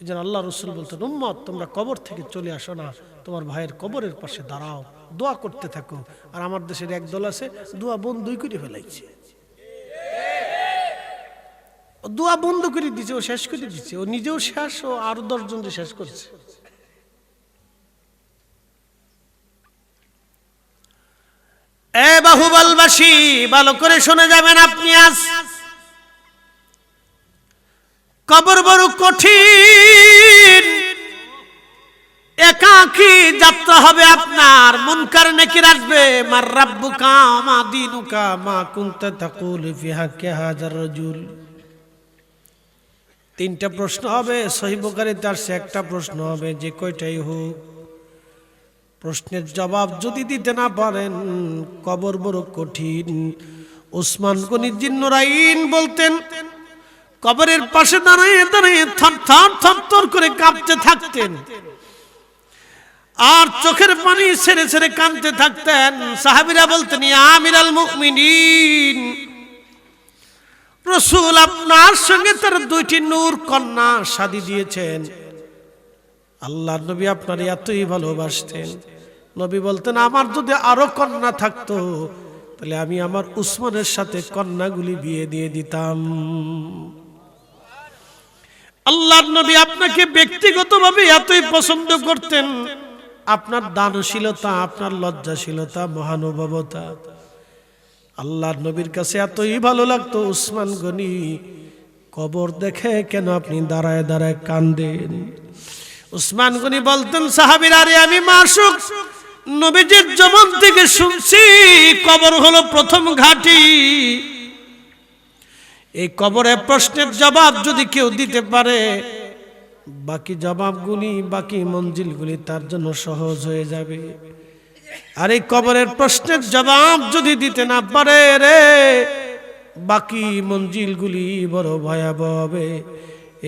এই জন্য আল্লাহ রসুল বলতেন, উম্মত তোমরা কবর থেকে চলে আসো না, তোমার ভাইয়ের কবরের পাশে দাঁড়াও, দোয়া করতে থাকো। আর আমার দেশের একদল আছে দোয়া বন্ধই করে ফেলাইছে, দোয়া বন্ধ করে দিচ্ছে, ও শেষ করে দিচ্ছে, ও নিজেও শেষ, ও আরো 10 জনকে শেষ করছে। এ বাহুবলবাসী, ভালো করে শুনে যাবেন আপনি। আজ কবর বড় কঠিন, একাকী যাত্রা হবে আপনার। মুনকার নাকির আসবে, মার রাব্বুকা মা দীনুকা মা কুনতা তাকুল ফি হাক্কি হাযার রাজুল। 3টা প্রশ্ন হবে, সহিহ বুখারীতে আসছে। একটা প্রশ্ন হবে, যে কয়টাই হোক, প্রশ্নের জবাব যদি দিতে না পারেন কবর বড় কঠিন। উসমান গনি জিন্নুরাইন বলতেন, কবরের পাশে দাঁড়িয়ে দাঁড়িয়ে থরথর করে কাঁপতে থাকতেন, আর চোখের পানি ছেড়ে ছেড়ে কাঁদতে থাকতেন। সাহাবীরা বলতেন, ইয়া আমিরাল মুমিনিন, রাসূল আপনার সঙ্গে তার 2টি নূর কন্যা শাদী দিয়েছেন। আল্লাহর নবী আপনার এতই ভালোবাসতেন। নবী বলতেন, আমার যদি আরো কন্যা থাকতো তাহলে আমি আমার উসমানের সাথে কন্যাগুলি বিয়ে দিয়ে দিতাম। আল্লাহর নবী আপনাকে ব্যক্তিগতভাবে এতই পছন্দ করতেন, আপনার দানশীলতা, আপনার লজ্জাশীলতা, মহানুভবতা আল্লাহর নবীর কাছে এতই ভালো লাগতো। উসমান গনি কবর দেখে কেন আপনি দাঁড়ায় দাঁড়ায় কান্দেন? উসমান গনি বলতেন, সাহাবীরা, আরে আমি মাসুক নবীজির জবান থেকে শুনছি কবর হলো প্রথম ঘাঁটি। এই কবরে প্রশ্নের জবাব যদি কেউ দিতে পারে, বাকি জবাবগুলি, বাকি মঞ্জিলগুলি তার জন্য সহজ হয়ে যাবে। আর এই কবরের প্রশ্নের জবাব যদি দিতে না পারে রে, বাকি মঞ্জিলগুলি বড় ভয়াবহ হবে।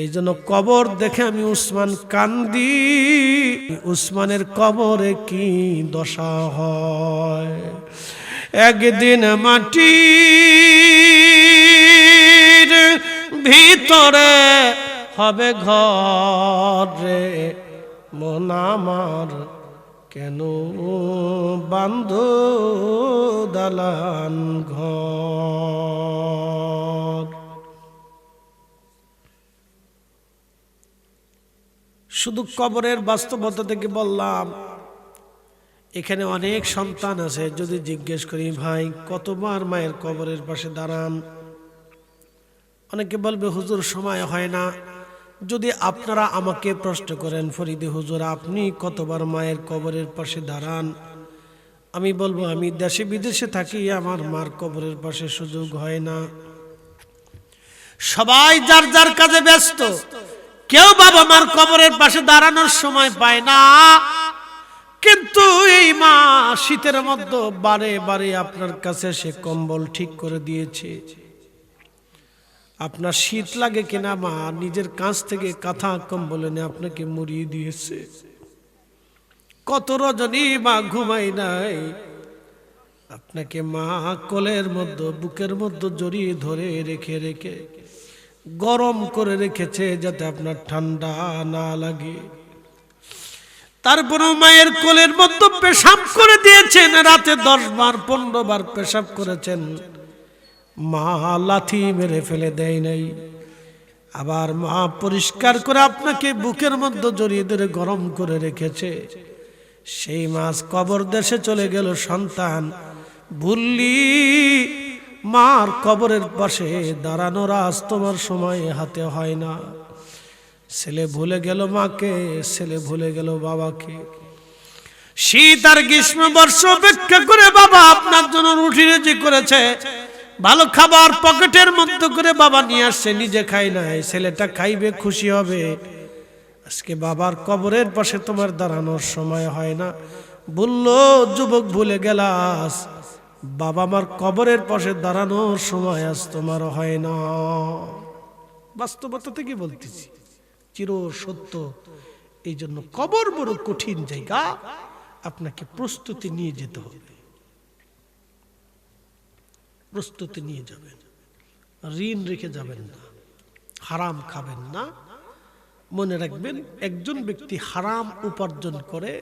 এই জন্য কবর দেখে আমি উসমান কান্দি, উসমানের কবরে কি দশা হয়। একদিন মাটির ভিতরে হবে ঘর রে, মন আমার কেন বান্ধ দালান ঘর। শুধু কবরের বাস্তবতা থেকে বললাম। এখানে অনেক সন্তান আছে, যদি জিজ্ঞেস করি ভাই কতবার মায়ের কবরের পাশে দাঁড়ান, অনেকে বলবে হুজুর সময় হয় না। যদি আপনারা আমাকে প্রশ্ন করেন, ফরিদে হুজুর আপনি কতবার মায়ের কবরের পাশে দাঁড়ান, আমি বলবো আমি দেশে বিদেশে থাকি, আমার মার কবরের পাশে সুযোগ হয় না। সবাই যার যার কাজে ব্যস্ত, কেউ বাবা মার কবরের পাশে দাঁড়ানোর সময় পায় না। কিন্তু এই মা শীতের মধ্যে বারে বারে আপনার কাছে সে কম্বল ঠিক করে দিয়েছে। আপনার শীত লাগে কিনা মা নিজের কাছ থেকে কাঁথা কম্বল এনে আপনাকে মুড়িয়ে দিয়েছে। কত রজনী মা ঘুমাই নাই, আপনাকে মা কোলের মধ্যে বুকের মধ্যে জড়িয়ে ধরে রেখে রেখে গরম করে রেখেছে যাতে আপনার ঠান্ডা না লাগে। তারপরেও মায়ের কোলের মধ্যে পেশাব করে দিয়েছেন, রাতে 10 বার 15 বার পেশাব করেছেন, মা লাথি মেরে ফেলে দেয় নাই। আবার মা পরিষ্কার করে আপনাকে বুকের মধ্যে জড়িয়ে ধরে গরম করে রেখেছে। সেই মাস কবর দেশে চলে গেল সন্তান, ভুললি মার কবরের পাশে দাঁড়ানোর আজ তোমার সময় হাতে হয় না। ছেলে ভুলে গেল মাকে, ছেলে ভুলে গেল বাবাকে। শীত আর গ্রীষ্ম বর্ষ অপেক্ষা করে বাবা আপনার জন্য রুটি রুজি করেছে, ভালো খাবার পকেটের মধ্যে করে বাবা নিয়ে আসছে, নিজে খাই নাই, ছেলেটা খাইবে খুশি হবে। আজকে বাবার কবরের পাশে তোমার দাঁড়ানোর সময় হয় না। বললো যুবক ভুলে গেলাস, বাবা মার কবরের পাশে দাঁড়ানোর সময় আজ তোমার হয় না। বাস্তবতা থেকে বলতেছি, চির সত্য। এই জন্য কবর বড় কঠিন জায়গা, আপনাকে প্রস্তুতি নিয়ে যেতে হবে, প্রস্তুতি নিয়ে যাবেন। ঋণ রেখে যাবেন না, হারাম খাবেন না। মনে রাখবেন, একজন ব্যক্তি হারাম উপার্জন করে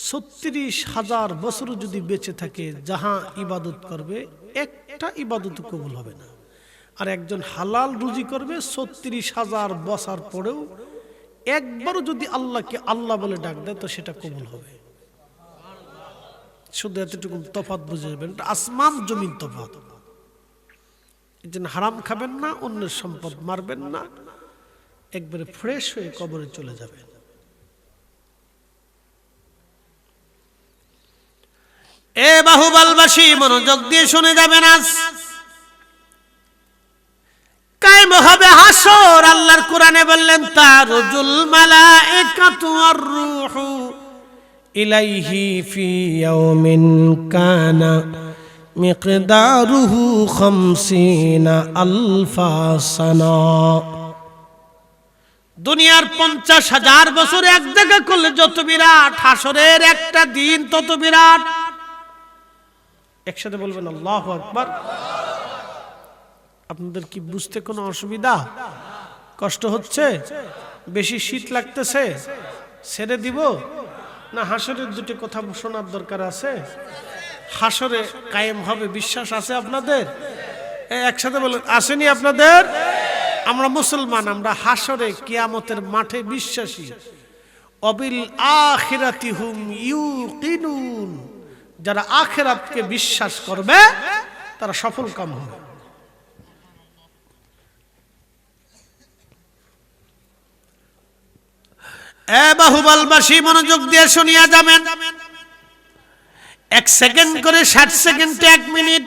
36,000 বছর যদি বেঁচে থাকে, যাহা ইবাদত করবে একটা ইবাদত কবুল হবে না। আর একজন হালাল রুজি করবে 36,000 বছর পরেও একবারও যদি আল্লাহকে আল্লাহ বলে ডাক দেয় তো সেটা কবুল হবে। শুধু এতটুকু তফাৎ বুঝে যাবেন, আসমান জমিন তফাৎ। এই জন্য হারাম খাবেন না, অন্যের সম্পদ মারবেন না, একবারে ফ্রেশ হয়ে কবরে চলে যাবেন। এ বাহুবলবাসী মনোযোগ দিয়ে শুনে যাবেন, আজ কায়েম হবে হাসর। আল্লাহর কোরআনে বললেন, তারুজুল মালাইকাতু ওয়ার রূহু ইলাইহি ফি ইয়াউমিন কানা মিকদারুহু 50,000 সানা। দুনিয়ার 50,000 বছর এক জায়গা করলে যত বিরাট, হাসরের একটা দিন তত বিরাট। একসাথে বলবেন আল্লাহু আকবার। আপনাদের কি বুঝতে কোনো অসুবিধা, কষ্ট হচ্ছে, বেশি শীত লাগতেছে, ছেড়ে দিব না? হাসরের দুটি কথা শোনার দরকার আছে। হাসরে কায়েম হবে বিশ্বাস আছে আপনাদের? একসাথে বলেন, আসেনি আপনাদের? আমরা মুসলমান, আমরা হাসরে কিয়ামতের মাঠে বিশ্বাসী। অবিল আখিরাতি হুম ইউকিনুন, যারা আখিরাতকে বিশ্বাস করবে তারা সফল কাম হবে। এ বাহুবলবাসী মনোযোগ দিয়ে শুনিয়া যাবেন। 1 সেকেন্ড করে 60 সেকেন্ডে 1 মিনিট,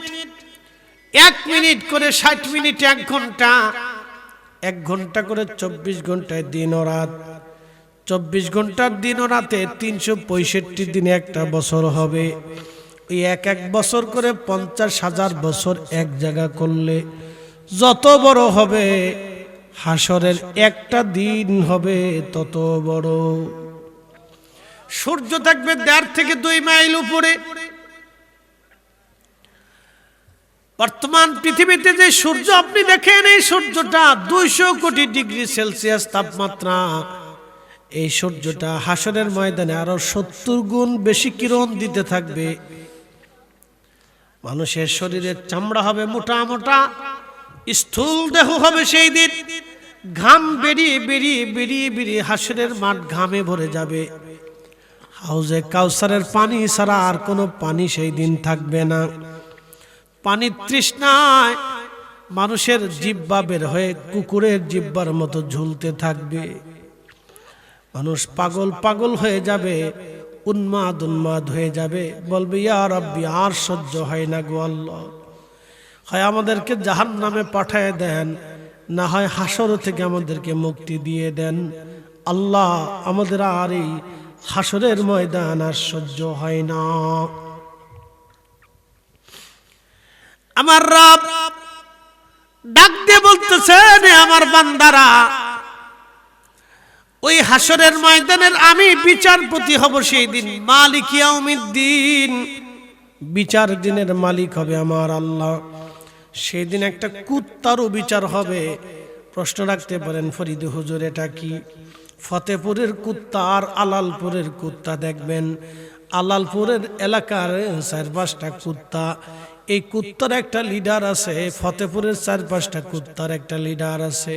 1 মিনিট করে 60 মিনিটে 1 ঘন্টা, 1 ঘন্টা করে 24 ঘন্টায় দিন ও রাত, 24 ঘন্টার দিন ও রাতে 365 দিনে একটা বছর হবে। এই এক বছর করে 50,000 বছর এক জায়গা করলে যত বড় হবে, হাসরের একটা দিন হবে তত বড়। সূর্য থাকবে 1.5 থেকে 2 মাইল উপরে। বর্তমান পৃথিবীতে যে সূর্য আপনি দেখেন, এই সূর্যটা 200 কোটি ডিগ্রি সেলসিয়াস তাপমাত্রা। এই সূর্যটা হাসরের ময়দানে আরো 70 গুণ বেশি কিরণ দিতে থাকবে। মানুষের শরীরের চামড়া হবে মোটা মোটা, স্থূল দেহ হবে। সেই দিন ঘাম বেরিয়ে বেরিয়ে বেরিয়ে বেরিয়ে হাসরের মাঠ ঘামে ভরে যাবে। হাউজে কাউসারের পানি ছাড়া আর কোনো পানি সেই দিন থাকবে না। পানির তৃষ্ণায় মানুষের জিহ্বা বের হয়ে কুকুরের জিহ্বার মতো ঝুলতে থাকবে। মানুষ পাগল পাগল হয়ে যাবে, উন্মাদ উন্মাদ হয়ে যাবে, বলবে ইয়া রাব্বি আর সহ্য হয় না গো আল্লাহ, হয় আমাদেরকে জাহান্নামে পাঠায় দেন, না হয় হাসর থেকে আমাদেরকে মুক্তি দিয়ে দেন। আল্লাহ, আমাদের আর এই হাসরের ময়দান আর সহ্য হয় না। আমার রব ডাক দিয়ে বলতেছেন, আমার বান্দারা, ওই হাসরের ময়দানের আমি বিচারপতি হব সেই দিন। মালিক ইয়াউমিদ্দিন, বিচার দিনের মালিক হবে আমার আল্লাহ। সেই দিন একটা কুত্তারও বিচার হবে। প্রশ্ন রাখতে পারেন, ফরিদ হুজুর এটা কি? ফতেপুরের কুত্তা আর আলালপুরের কুত্তা দেখবেন। আলালপুরের এলাকার 4-5টা কুত্তা, এই কুত্তার একটা লিডার আছে। ফতেপুরের 4-5টা কুত্তার একটা লিডার আছে।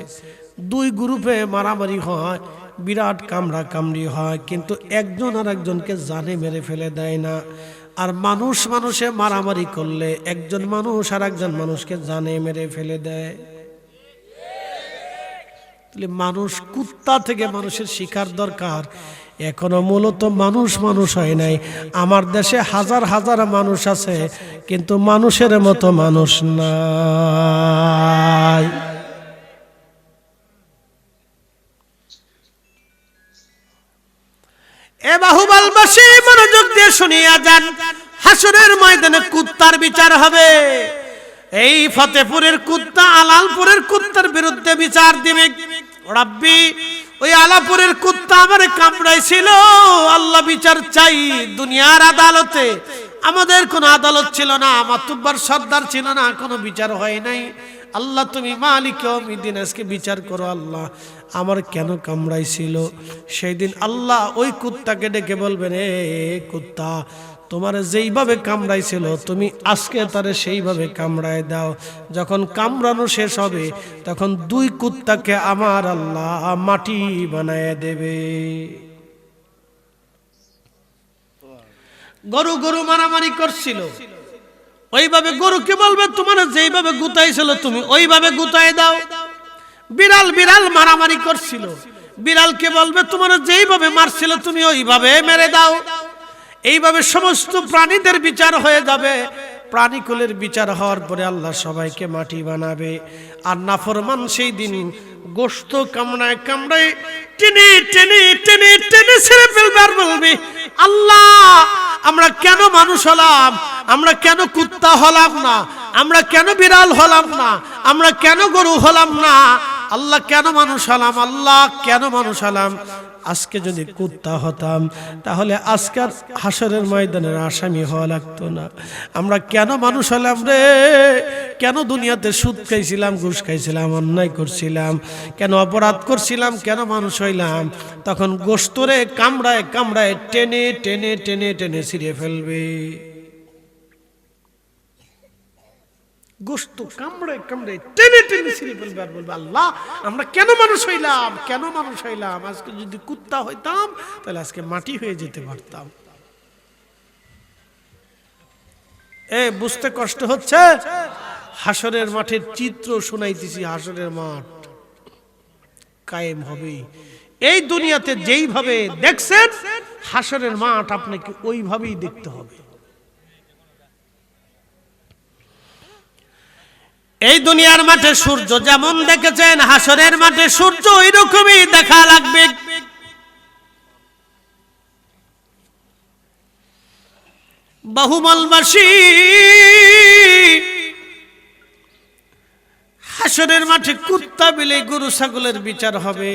2 গ্রুপে মারামারি হয়, বিরাট কামড়া কামড়ি হয়, কিন্তু একজন আর একজনকে জানে মেরে ফেলে দেয় না। আর মানুষ মানুষে মারামারি করলে একজন মানুষ আর একজন মানুষকে জানে মেরে ফেলে দেয়। মানুষ, কুত্তা থেকে মানুষের শিকার দরকার। এখনো মূলত মানুষ মানুষ হয় নাই। আমার দেশে হাজার হাজার মানুষ আছে, কিন্তু মানুষের মতো মানুষ নাই। এ বাহুবলবাসী মনোযোগ দিয়ে শুনিয়া যান। হাসরের ময়দানে কুত্তার বিচার হবে। এই ফতেপুরের কুত্তা আলালপুরের কুত্তার বিরুদ্ধে বিচার দিবে। রাব্বি, ওই আলাপুরের কুত্তা আমারে কামড়াইছিল, আল্লাহ বিচার চাই। দুনিয়ার আদালতে আমাদের কোনো আদালত ছিল না, মাতুব্বার সর্দার ছিল না, কোনো বিচার হয় নাই। আল্লাহ, তুমি মালিক ইয়াউমিদ্দিন, আজকে বিচার করো। আল্লাহ, আমার কেন কামড়াইছিল? সেই দিন আল্লাহ ওই কুত্তাকে ডেকে বলবেন, এ কুত্তা, তোমার যেইভাবে কামড়াইছিল তুমি আজকে তারে সেইভাবে কামড়ায় দাও। যখন কামড়ানো শেষ হবে, তখন 2 কুত্তাকে আমার আল্লাহ মাটি বানায় দেবে। গরু গরু মারামারি করছিল, ওইভাবে গরুকে বলবে, তোমার যেইভাবে গুতাইছিল তুমি ওইভাবে গুতায় দাও। বিড়াল বিড়াল মারামারি করছিল, বিড়ালকে বলবে, তোমার যেইভাবে মারছিল তুমি ওইভাবে মেরে দাও। এইভাবে সমস্ত প্রাণীদের বিচার হয়ে যাবে। প্রাণীকুলের বিচার হওয়ার পরে আল্লাহ সবাইকে মাটি বানাবে। আর নাফরমান সেই দিন গোশত কামড়ায় কামড়ায় টেনে টেনে টেনে টেনে ছেড়ে ফেলবে আর বলবে, আল্লাহ, আমরা কেন মানুষ হলাম? আমরা কেন কুত্তা হলাম না? আমরা কেন বিড়াল হলাম না? আমরা কেন গরু হলাম না? আল্লাহ, কেন মানুষ হলাম? আল্লাহ, কেন মানুষ হলাম? আজকে যদি কুত্তা হতাম তাহলে আজকের হাসরের ময়দানের আসামি হওয়া লাগতো না। আমরা কেন মানুষ হলাম রে? কেন দুনিয়াতে সুদ খাইছিলাম, ঘুষ খাইছিলাম, অন্যায় করছিলাম, কেন অপরাধ করছিলাম, কেন মানুষ হইলাম? তখন গোশতরে কামড়ায় কামড়ায় টেনে টেনে টেনে টেনে ছিঁড়ে ফেলবে। গোশত কামড়ে কামড়ে টেনে টেনে ছিঁড়ে ফেলবে আর বলবে, আল্লাহ, আমরা কেন মানুষ হইলাম? কেন মানুষ হইলাম? আজকে যদি কুত্তা হইতাম তাহলে আজকে মাটি হয়ে যেতে পারতাম। বুঝতে কষ্ট হচ্ছে? হাসরের মাঠের চিত্র শোনাইতেছি। হাসরের মাঠ কায়েম হবে। এই দুনিয়াতে যেইভাবে দেখছেন হাসরের মাঠ আপনাকে ওইভাবেই দেখতে হবে। এই দুনিয়ার মাঠে সূর্য যেমন দেখেছেন হাসরের মাঠে সূর্য ওইরকমই দেখা লাগবে। বহুমলবাসী হাসরের মাঠে কুত্তা বিলাই গরু ছাগলের বিচার হবে।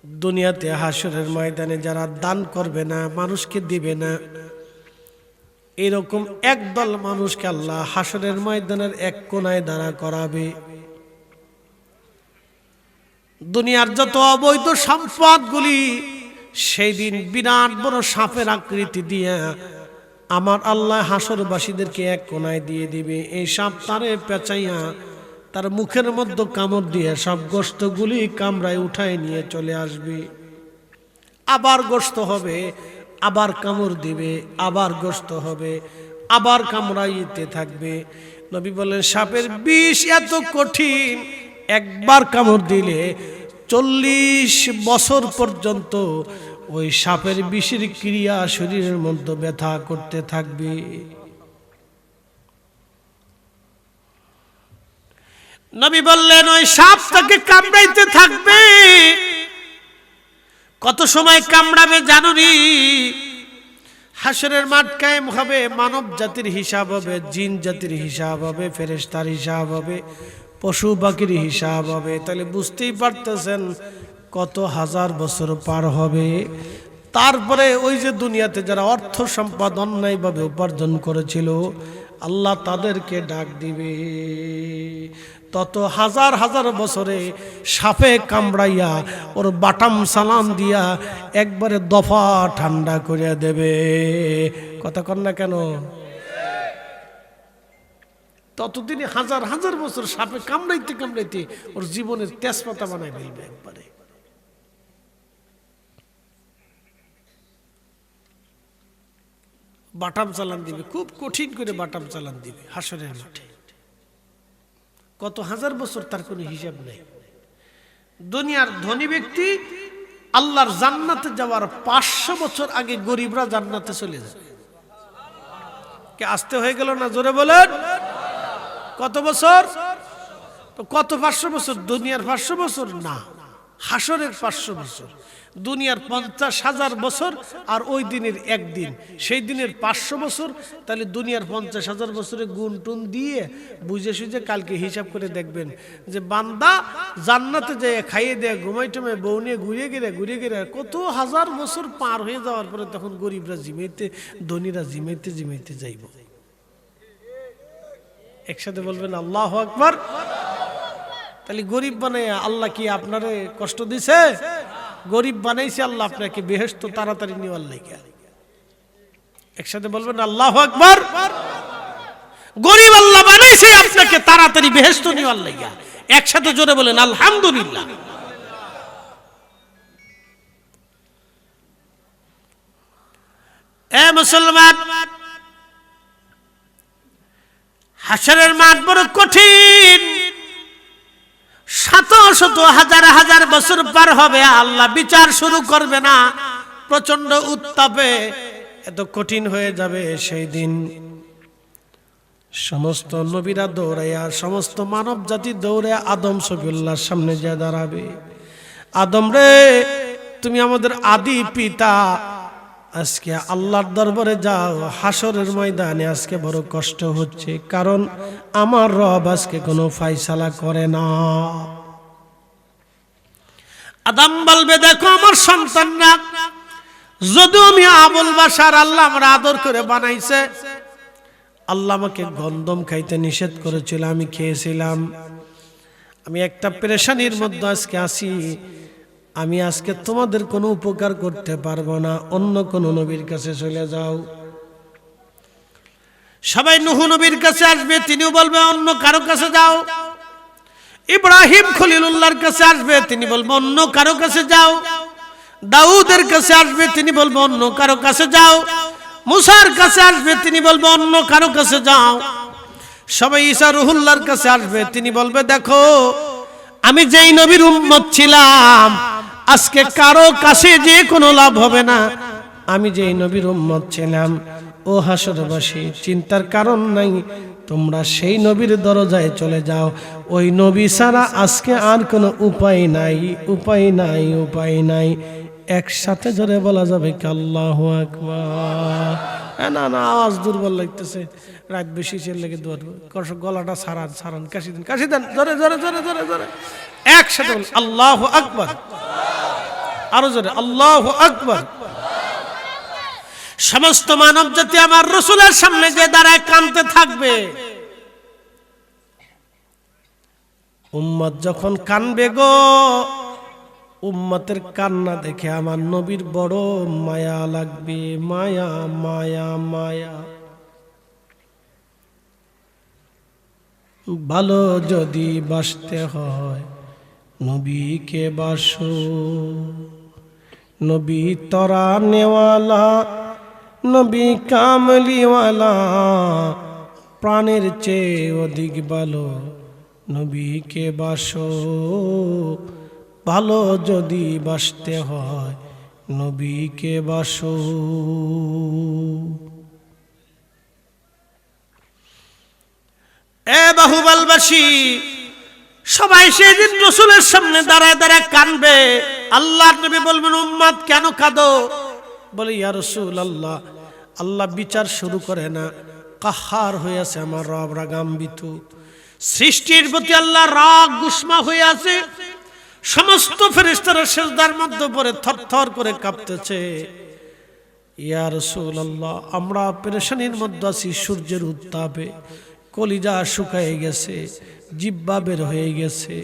দুনিয়াতে হাসরের ময়দানে যারা দান করবে না, মানুষকে দিবে না, এরকম একদল মানুষকে আল্লাহ হাসরের ময়দানের এক কোনায় দাঁড়া করাবে। দুনিয়ার যত অবৈধ সম্পদগুলি সেই দিন বিরাট বড় সাপের আকৃতি দিয়ে আমার আল্লাহ হাসরবাসীদেরকে এক কোনায় দিয়ে দিবে। এই সাপ তারে পেঁচাইয়া তার মুখের মধ্যে কামড় দিয়ে সব গোশতগুলি কামড়ায় উঠায় নিয়ে চলে আসবে। আবার গোশত হবে, আবার কামড় দিবে, আবার গোশত হবে, আবার কামড়াইতে থাকবে। নবী বলেন সাপের বিষ এত কঠিন, একবার কামড় দিলে 40 বছর পর্যন্ত ওই সাপের বিষের ক্রিয়া শরীরের মধ্যে ব্যথা করতে থাকবে। নবী বললেন ওই সাপ তাকে কামড়াইতে থাকবে। কত সময় কামড়াবে জানুনি? হাসরের মাঠ কায়েম হবে, মানব জাতির হিসাব হবে, জিন জাতির হিসাব হবে, ফেরেশতার হিসাব হবে, পশু পাখির হিসাব হবে। তাহলে বুঝতেই পারতেছেন কত হাজার বছর পার হবে। তারপরে ওই যে দুনিয়াতে যারা অর্থ সম্পদ অন্যায়ভাবে উপার্জন করেছিল আল্লাহ তাদেরকে ডাক দিবে। তত হাজার হাজার বছরে সাপে কামড়াইয়া ওর বাটাম সালাম দিয়া একবারে দফা ঠান্ডা করিয়া দেবে। কথা কন না কেন? ততদিনে হাজার হাজার বছর সাপে কামড়াইতে কামড়াইতে ওর জীবনের তেজপাতা বানায় ফেলবে একবারে। বাটাম চালান দিবে, খুব কঠিন করে বাটাম চালান দিবে হাসরের মাঠে। কত হাজার বছর তার কোনো হিসাব নেই। দুনিয়ার ধনী ব্যক্তি আল্লাহর জান্নাতে যাওয়ার 500 বছর আগে গরিবরা জান্নাতে চলে যাবে। কে আসতে হয়ে গেল না? জোরে বলেন। কত বছর? তো কত 500 বছর? দুনিয়ার 500 বছর না, হাসরের 500 বছর। দুনিয়ার 50,000 বছর আর ওই দিনের একদিন, সেই দিনের 500 বছর। তাহলে দুনিয়ার 50,000 বছরে গুণ টুন দিয়ে বুঝে সুঝে কালকে হিসাব করে দেখবেন যে বান্দা জান্নাতে যায় খাইয়ে দেয়, ঘুমাই টুমাই বউ নিয়ে ঘুরে গেলে কত হাজার বছর পার হয়ে যাওয়ার পরে তখন গরিবরা জিমাইতে, ধনীরা জিমাইতে জিমাইতে যাইব। একসাথে বলবেন আল্লাহু আকবার। তাহলে গরিব বানায় আল্লাহ কি আপনারে কষ্ট দিছে? গরিব বানাইছে আল্লাহ আপনাকে বেহেশত তাড়াতাড়ি নেওয়ার লাগা। একসাথে বলবেন আল্লাহু আকবার। গরিব আল্লাহ বানাইছে আপনাকে তাড়াতাড়ি বেহেশত নেওয়ার লাগা। একসাথে জোরে বলেন আলহামদুলিল্লাহ। এ মুসলমান, হাসরের মাঠ বড় কঠিন। শত শত হাজার হাজার বছর পার হবে, আল্লাহ বিচার শুরু করবে না। প্রচন্ড উত্তাপে এত কঠিন হয়ে যাবে সেই দিন। সমস্ত নবীরা দৌড়াইয়া, সমস্ত মানব জাতি দৌড়ে আদম শফিউল্লাহর সামনে যা দাঁড়াবে। আদম রে, তুমি আমাদের আদি পিতা, আজকে আল্লাহর দরবারে যাও। হাসরের ময়দানে আজকে বড় কষ্ট হচ্ছে, কারণ আমার রব আজকে কোনো ফায়সালা করে না। আদম বলবে দেখো আমার সন্তানরা, যদিও আমি আবুল বাশার, আল্লাহ আমার আদর করে বানাইছে। আল্লাহ আমাকে গন্ধম খাইতে নিষেধ করেছিল, আমি খেয়েছিলাম। আমি একটা পেরেশানির মধ্যে আজকে আছি। আমি আজকে তোমাদের কোনো উপকার করতে পারবো না, অন্য কোন নবীর কাছে চলে যাও। সবাই নূহ নবীর কাছে আসবে, তিনিও বলবে অন্য কারো কাছে যাও। ইব্রাহিম খলিলুল্লাহর কাছে আসবে, তিনি বলবে অন্য কারো কাছে যাও। দাউদের কাছে আসবে, তিনি বলবে অন্য কারো কাছে যাও। মুসার কাছে আসবে, তিনি বলবে অন্য কারো কাছে যাও। সবাই ঈসা রুহুল্লাহর কাছে আসবে, তিনি বলবে দেখো আমি যেই নবীর উম্মত ছিলাম আজকে কারো কাছে যে কোনো লাভ হবে না। আমি যেই নবীর উম্মত ছিলাম, ও হাসরবাসী চিন্তার কারণ নাই, তোমরা সেই নবীর দরজায় চলে যাও। ওই নবী ছাড়া আজকে আর কোনো উপায় নাই, উপায় নাই, উপায় নাই। একসাথে জোরে বলা যাবে কি আল্লাহু আকবার? না না, আওয়াজ দুর্বল লাগতেছে, রাত বেশি চেয়ে লেগে গলাটা সারান কাশি দেন জোরে জোরে জোরে জোরে জোরে একসাথে আল্লাহু আকবার, আরো জোরে আল্লাহু আকবার। সমস্ত মানব জাতি আমার রাসূলের সামনে যে দাঁড়ায় কাঁদতে থাকবে। উম্মত যখন কানবে গো, উম্মতের কান্না দেখে আমার নবীর বড় মায়া লাগবে, মায়া মায়া মায়া। ভালো যদি বাসতে হয় নবীকে বাসো, নবী তরা নেওয়ালা, নবী কামলিওয়ালা, প্রাণের চেয়ে অধিক ভালো নবীকে বাসো। ভালো যদি বাসতে হয় নবীকে বাসো। এ বাহুবলবাসী, সবাই সেদিন রাসূলের সামনে দাঁড়ায় দাঁড়ায় কানবে। আল্লাহর নবী বলবেন, উম্মত কেন কাঁদো? বলে, ইয়া রাসূলুল্লাহ, আল্লাহ বিচার শুরু করে না, কাহার হয়েছে আমার রব, রাগান্বিত। সৃষ্টির প্রতি আল্লাহ রাগ গুসমা হয়ে আছে। সমস্ত ফেরেশতারা সিজদার মধ্যে পড়ে থরথর করে কাঁপতেছে। ইয়া রাসূলুল্লাহ, আমরা পেরেশানির মধ্যে আছি, সূর্যের উত্তাপে কলিজা শুকায় গেছে, জিহ্বা বের হয়ে গেছে,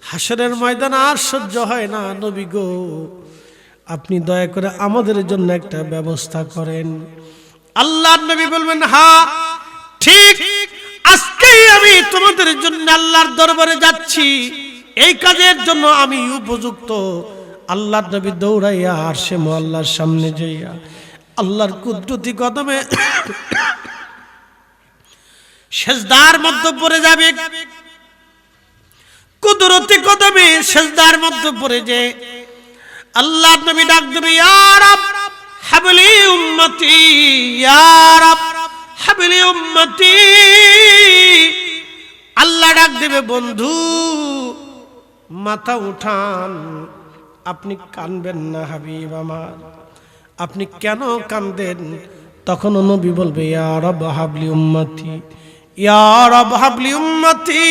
হাসরের ময়দান আর সহ্য হয় না। নবী গো, আপনি দয়া করে আমাদের জন্য একটা ব্যবস্থা করেন। আল্লাহর নবী বলবেন, হ্যাঁ ঠিক, আজকেই আমি তোমাদের জন্য আল্লাহর দরবারে যাচ্ছি, এই কাজের জন্য আমি উপযুক্ত। আল্লাহর নবী দৌড়াইয়া আরশে মুআল্লার সামনে যাইয়া আল্লাহর কুদরতি কদমে সেজদার মধ্যে পড়ে যাবে। কুদরতি কদমে সেজদার মধ্যে পড়ে যে আল্লাহর নবী ডাক দেবে, ইয়া রাব হাবলি উম্মতি, ইয়া রাব হাবলি উম্মতি। আল্লাহ ডাক দেবে, বন্ধু মাথা উঠান, আপনি কানবেন না হাবিব আমার, আপনি কেন কান্দেন? তখন নবী বলবে, ইয়া রাব হাবলি উম্মতি, ইয়া রাব হাবলি উম্মতি।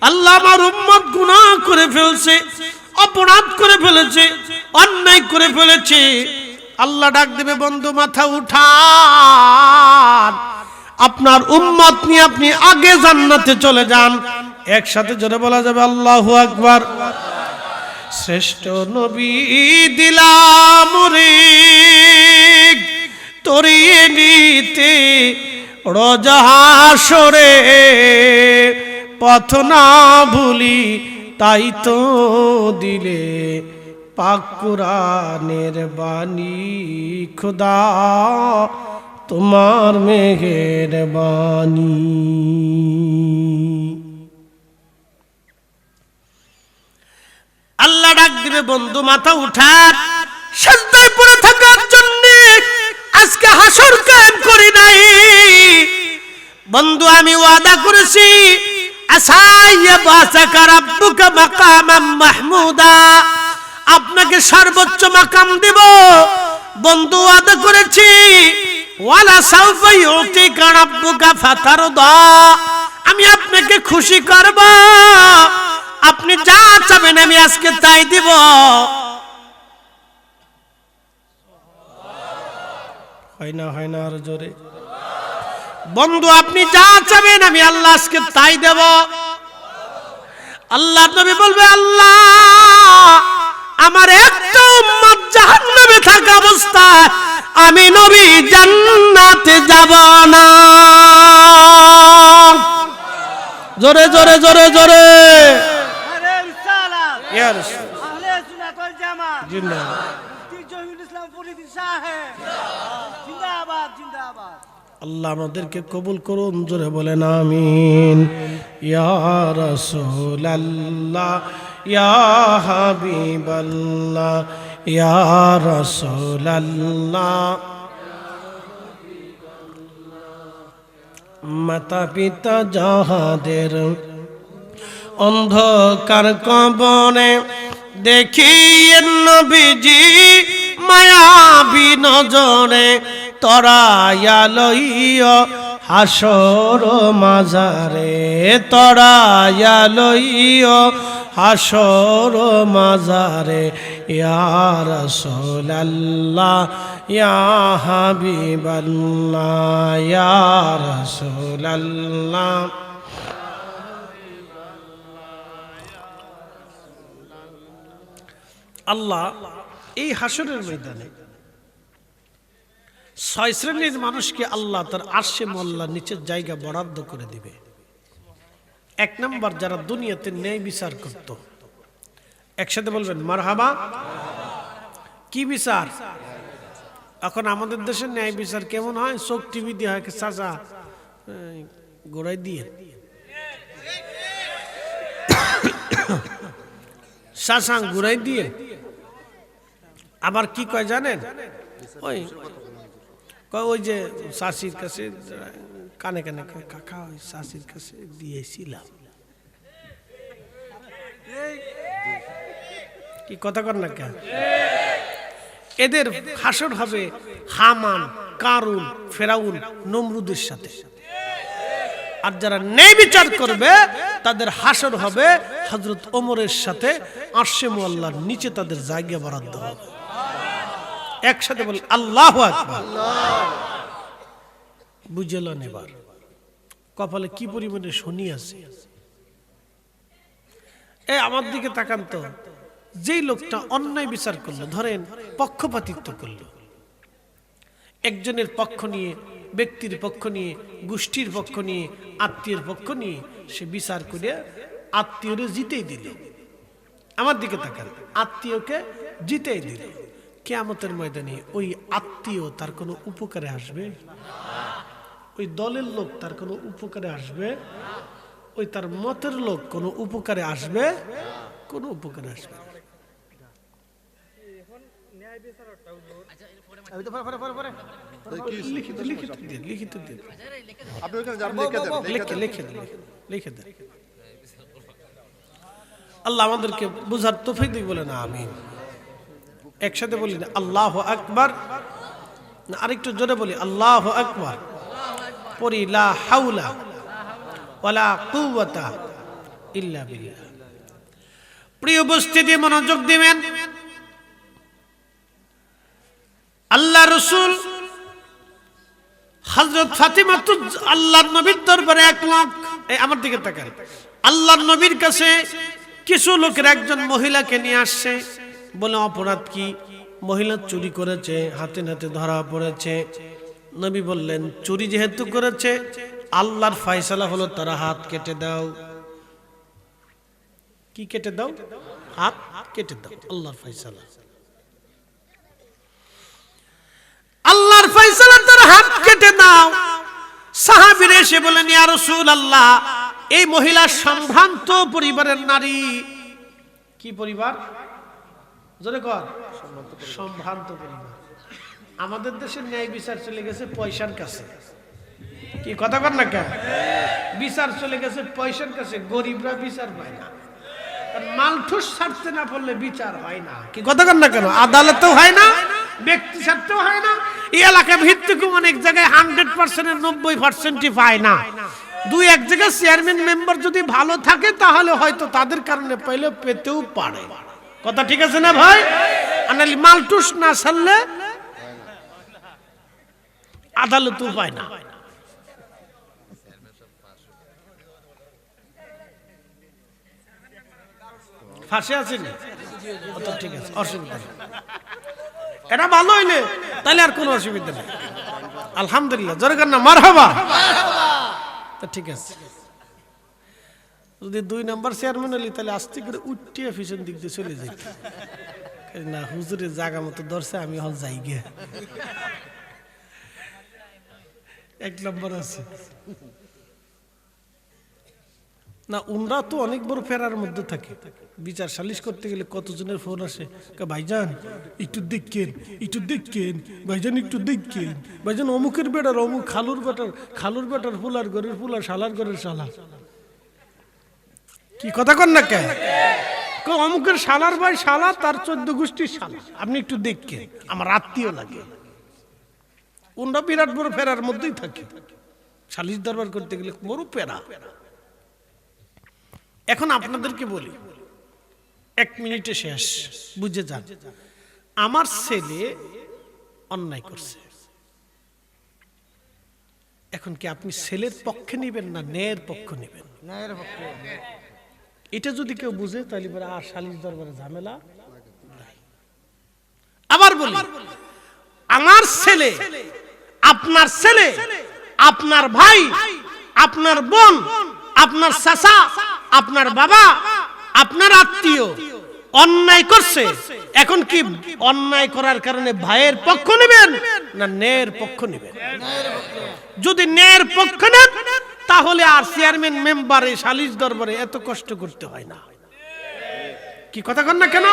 আল্লাহ আমার উম্মত গুনাহ করে ফেলছে, অপরাধ করে ফেলেছে, অন্যায় করে ফেলেছে। আল্লাহ ডাক দেবে, বন্ধু মাথা উঠান, আপনার উম্মত নিয়ে আপনি আগে জান্নাতে চলে যান। একসাথে জোরে বলা যাবে আল্লাহু আকবার। শ্রেষ্ঠ নবী দিলাম রে তরিয়ে নিতে রোজা হাসরে, পথ না ভুলি তাই তো দিলে পাক কুরআনের বাণী। খোদা তোমার মেহেরবানি। আল্লাহ ডাক দিবে, বন্ধু মাথা উঠান, সিজদায় পড়ে থাকার জন্য আজকে হাসর কায়েম করি নাই। বন্ধু আমি ওয়াদা করেছি, আসাইয়া বাসাকা রাব্বুকা মাকামাম মাহমুদা, আপনাকে সর্বোচ্চ মাকাম দেব। বন্ধু ওয়াদা করেছি, ওয়ালা সাউফা ইউতিকা রাব্বুকা ফাতারদা, আমি আপনাকে খুশি করব, আপনি যা চাবেন আমি আজকে তাই দিব। হয় না হয় না, আর জোরে। বন্ধু আপনি যা চাবেন আমি আল্লাহ আজকে তাই দেব। আল্লাহ নবী বলবে, আল্লাহ আমার একটা উম্মত জাহান্নামে থাকা অবস্থায় আমি নবী জান্নাতে যাব না। জোরে জোরে জোরে জোরে। আরে রিসালাত ইয়া রাসূল আহলে সুন্নাত ওয়াল জামাত জিন্দাবাদ। মুফতি জহিরুল ইসলাম ফরিদি সাহেব জিন্দাবাদ জিন্দাবাদ। আল্লাহ আমাদেরকে কবুল করুন, জোরে বলেন আমিন। ইয়া রাসূলাল্লাহ, ইয়া হাবিবাল্লাহ, ইয়া রাসূলাল্লাহ। মাতা পিতা যাহাদের অন্ধকার কবরে দেখিয়ে নবীজি মায়াবী নজরে তরায়া লইও হাসর মাজারে, তরায়া লইও হাসর মাজারে। ইয়া রাসূলাল্লাহ, ইয়া হাবিবাল্লাহ, ইয়া রাসূলাল্লাহ। আল্লাহ এই হাসরের ময়দানে 6 শ্রেণীর মানুষকে আল্লাহ তার আরশে মোল্লার নিচের জায়গা বরাদ্দ করে দিবে। 1 নাম্বার, যারা দুনিয়াতে ন্যায় বিচার করত। একসাথে বলবেন মারহাবা। কি বিচার? এখন আমাদের দেশে ন্যায় বিচার কেমন হয়? চোখ টিভি দিয়ে হয়, চাচা গোড়াই দিয়ে শাসাং ঘুরাই দিয়ে। আবার কি কয় জানেন? ওই যে শাশির কাছে কানে কানে কাকা ওই শাশির কাছে দিয়েছিলাম। কি কথা কর না কেন? এদের হাসর হবে হামান, কারুন, ফেরাউন, নমরুদের সাথে। আর যারা ন্যায় বিচার করবে তাদের হাসর হবে হযরত ওমরের সাথে, আরশে মুআল্লার নিচে তাদের জায়গা বরাদ্দ হবে। একসাথে বল আল্লাহু আকবার। বুঝলেন? এবার কপালে কি পরিমাণে শনি আছে। আমার দিকে তাকান তো, যেই লোকটা অন্যায় বিচার করলো, ধরেন পক্ষপাতিত্ব করলো, একজনের পক্ষ নিয়ে, ব্যক্তির পক্ষ নিয়ে, গোষ্ঠীর পক্ষ নিয়ে, আত্মীয়ের পক্ষ নিয়ে সে বিচার করে আত্মীয়রে জিতেই দিল। আমার দিকে তাকান, আত্মীয়কে জিতেই দিল। কিয়ামতের ময়দানে ওই আত্মীয় তার কোনো উপকারে আসবে? ওই দলের লোক তার কোনো উপকারে আসবে? ওই তার মতের লোক কোনো উপকারে আসবে? কোনো উপকারে আসবে? আল্লাহ আমাদেরকে বুঝার তৌফিক দিক বলে না আমিন। একসাথে বলি না আল্লাহু আকবার। না আরেকটু জোরে বলি আল্লাহু আকবার। পড়ি লা হাওলা ওয়ালা কুওয়াতা ইল্লা বিল্লাহ। প্রিয় উপস্থিতি, মনোযোগ দিবেন। আল্লাহ রাসূল হযরত ফাতিমা তো আল্লাহর নবীর দরবারে 1 লাখ, আমার দিকে তাকান, আল্লাহর নবীর কাছে কিছু লোকের একজন মহিলাকে নিয়ে আসছে। বলে অপরাধ কি? মহিলা চুরি করেছে, হাতে নাতে ধরা পড়েছে। নবী বললেন চুরি যেহেতু করেছে, আল্লাহর ফয়সালা হলো তার হাত কেটে দাও। কি কেটে দাও? হাত কেটে দাও। আল্লাহর ফয়সালা, আল্লাহর ফয়সালা, তার হাত কেটে দাও। সাহাবীরা এসে বলেন ইয়া রাসূলুল্লাহ, এই মহিলা সম্ভ্রান্ত পরিবারের নারী। কি পরিবার? জোরে কর। সম্ভ্রান্ত পরিবার। আমাদের দেশে ন্যায় বিচার চলে গেছে পয়সার কাছে। কি কথা কর না কেন? বিচার চলে গেছে পয়সার কাছে, গরিবরা বিচার পায় না। মালঠুস ছাড়তে না পারলে বিচার হয় না। কি কথা কর না কেন? আদালতেও হয় না, ব্যক্তি স্বার্থেও হয় না। এই এলাকা ভিত্তিক অনেক জায়গায় 100%-এর 90%ই পায় না। 2-1 জায়গায় চেয়ারম্যান মেম্বার যদি ভালো থাকে তাহলে হয়তো তাদের কারণে পাইলে পেতেও পারে। কথা ঠিক আছে না ভাই? আনালি মালটুস না ছাড়লে আদালতও পায় না। ফাঁসে আছেন? ঠিক আছে, অসুবিধা নেই। এটা ভালো হইলে তাহলে আর কোনো অসুবিধা নেই। আলহামদুলিল্লাহ, জোরে কর না মারহাবা। ঠিক আছে। যদি 2 নাম্বার চেয়ারম্যান হলি তাহলে আস্তে করে উঠিয়ে পিছন দিক দিয়ে চলে যাই না। হুজুরের জায়গা মতো ধরছে, আমি হল যাই গে। এক নম্বর আছে না। উনরা তো অনেক বড় ফেরার মধ্যে থাকে। বিচার সালিশ করতে গেলে কতজনের ফোন আসে, ভাইজান একটু দেখেন, একটু দেখেন, ভাইজান একটু দেখেন, ভাইজান অমুকের বেটার অমুক, খালুর বেটার ফুলার ঘরের ফুলা, শালার ঘরের শালা। কি কথা কন না কে? অমুকের শালার ভাই শালা, তার 14 গোষ্ঠীর শালা, আপনি একটু দেখেন, আমার আত্মীয় লাগে। উনরা বিরাট বড় ফেরার মধ্যেই থাকে। সালিশ দরবার করতে গেলে বড় পেরা। এখন আপনাদেরকে বলি, 1 মিনিটে শেষ, বুঝে যান। আমার ছেলে অন্যায় করছে, এখন কি আপনি ছেলের পক্ষে নেবেন না ন্যায়ের পক্ষ নেবেন? ন্যায়ের পক্ষে। এটা যদি কেউ বুঝে তাহলে পরে আর সালিশ দরবারে ঝামেলা নাই। আবার বলি, আমার ছেলে, আপনার ছেলে, আপনার ভাই, আপনার বোন, আপনার চাচা, আপনার বাবা, আপনার আত্মীয় অন্যায় করছে, এখন কি অন্যায় করার কারণে ভাইয়ের পক্ষ নেবেন না ন্যায়ের পক্ষ নেবেন? যদি ন্যায়ের পক্ষ নেন তাহলে আর চেয়ারম্যান মেম্বারে সালিশ দরবারে এত কষ্ট করতে হয় না। কি কথা কন না কেন?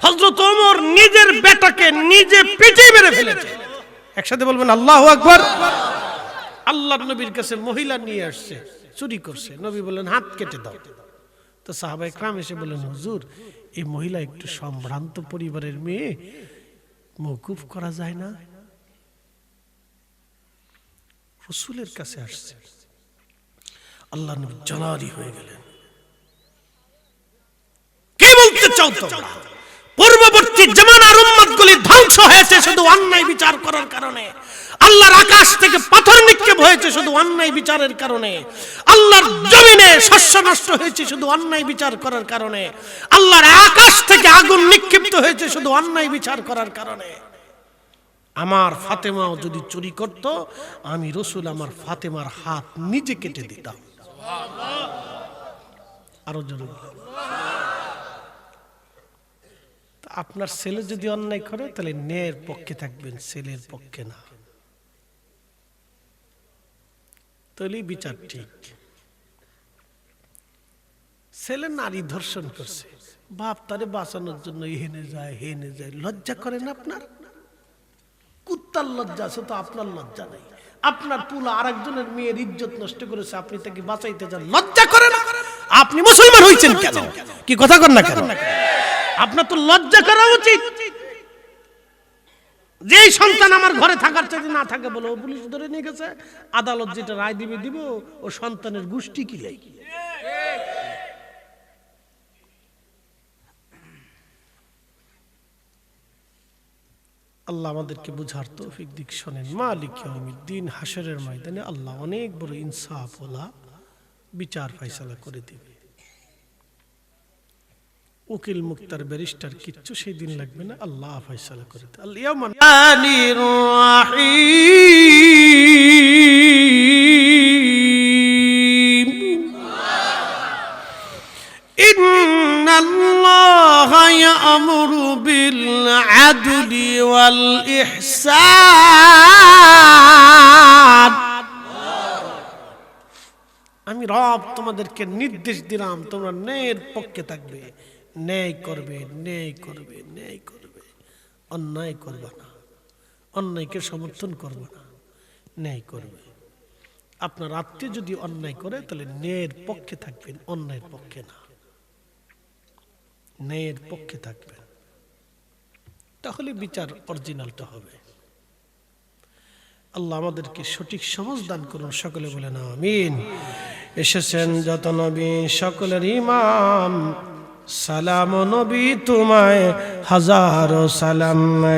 হযরত ওমর নিজের বেটাকে নিজে পিটিয়ে মেরে ফেলেছে। একসাথে বলবেন আল্লাহু আকবার। আল্লাহর নবীর কাছে মহিলা নিয়ে আসছে, চুরি করছে। নবী বললেন হাত কেটে দাও। তো সাহাবায়ে কেরাম এসে বললেন, হুজুর এই মহিলা একটু সম্ভ্রান্ত পরিবারের মেয়ে, মওকুফ করা যায় না? রাসূলের কাছে আসছে। আল্লাহর নবী জালালি হয়ে গেলেন। কি বলতে চাও তোমরা? পূর্ববর্তী জামানার উম্মতগুলি ধ্বংস হয়েছে শুধু অন্যায় বিচার করার কারণে। আল্লাহর আকাশ থেকে পাথর নিক্ষেপ হয়েছে শুধু অন্যায় বিচারের কারণে। আল্লাহর জমিনে শস্য নষ্ট হয়েছে শুধু অন্যায় বিচার করার কারণে। আল্লাহর আকাশ থেকে আগুন নিক্ষিপ্ত হয়েছে শুধু অন্যায় বিচার করার কারণে। আমার ফাতেমাও যদি চুরি করত, আমি রাসূল আমার ফাতেমার হাত নিজে কেটে দিতাম। আরো জোরে। আপনার ছেলে যদি অন্যায় করে তাহলে ন্যায়ের পক্ষে থাকবেন, ছেলের পক্ষে না। তাহলে বিচার ঠিক। ছেলে নারী ধর্ষণ করছে, বাপ তারে বাঁচানোর জন্য হেনে যায় হেনে যায়। লজ্জা করে না আপনার? কুত্তার লজ্জা আছে তো আপনার লজ্জা নেই। আপনার পুলা আরেকজনের মেয়ের ইজ্জত নষ্ট করেছে, আপনি তাকে বাঁচাইতে যান, লজ্জা করে না? আপনি মুসলমান হয়েছেন কেন? কি কথা কন না কেন? আপনার তো লজ্জা করা উচিত। যেই সন্তান আমার ঘরে থাকার চাইতে না থাকে বলে ও পুলিশ ধরে নিয়ে গেছে, আদালত যেটা রায় দিবে দিব, ও সন্তানের গোষ্ঠী কি লাই। আল্লাহ আমাদেরকে বুঝার তৌফিক দিক। শোনেন, মালিক ইয়াউমিদ্দিন, হাসরের ময়দানে আল্লাহ অনেক বড় ইনসাফ ওয়ালা বিচার ফয়সালা করে দিবে। উকিল মুক্তার ব্যারিস্টার কিচ্ছু সেই দিন লাগবে না, আল্লাহ ফয়সালা করে দেবে। আল-ইয়ামানির রাহিম, ইন্নাল্লাহা ইয়া'মুরু বিল আদলি ওয়াল ইহসান। আমি রব তোমাদেরকে নির্দেশ দিলাম, তোমরা ন্যায়ের পক্ষে থাকবে, ন্যায় করবে, ন্যায় করবে, ন্যায় করবে, অন্যায় করবে না, অন্যায়কে সমর্থন করবে না, ন্যায় করবে। আপনার আত্মীয় যদি অন্যায় করে তাহলে ন্যায়ের পক্ষে থাকবেন, অন্যায়ের পক্ষে না, ন্যায়ের পক্ষে থাকবেন, তাহলে বিচার অরিজিনালটা হবে। আল্লাহ আমাদেরকে সঠিক সমাজ দান করুন, সকলে বলেন আমিন। এসেছেন যত নবী সকলের ইমাম, সালাম নবী তোমায় হাজারো সালাম।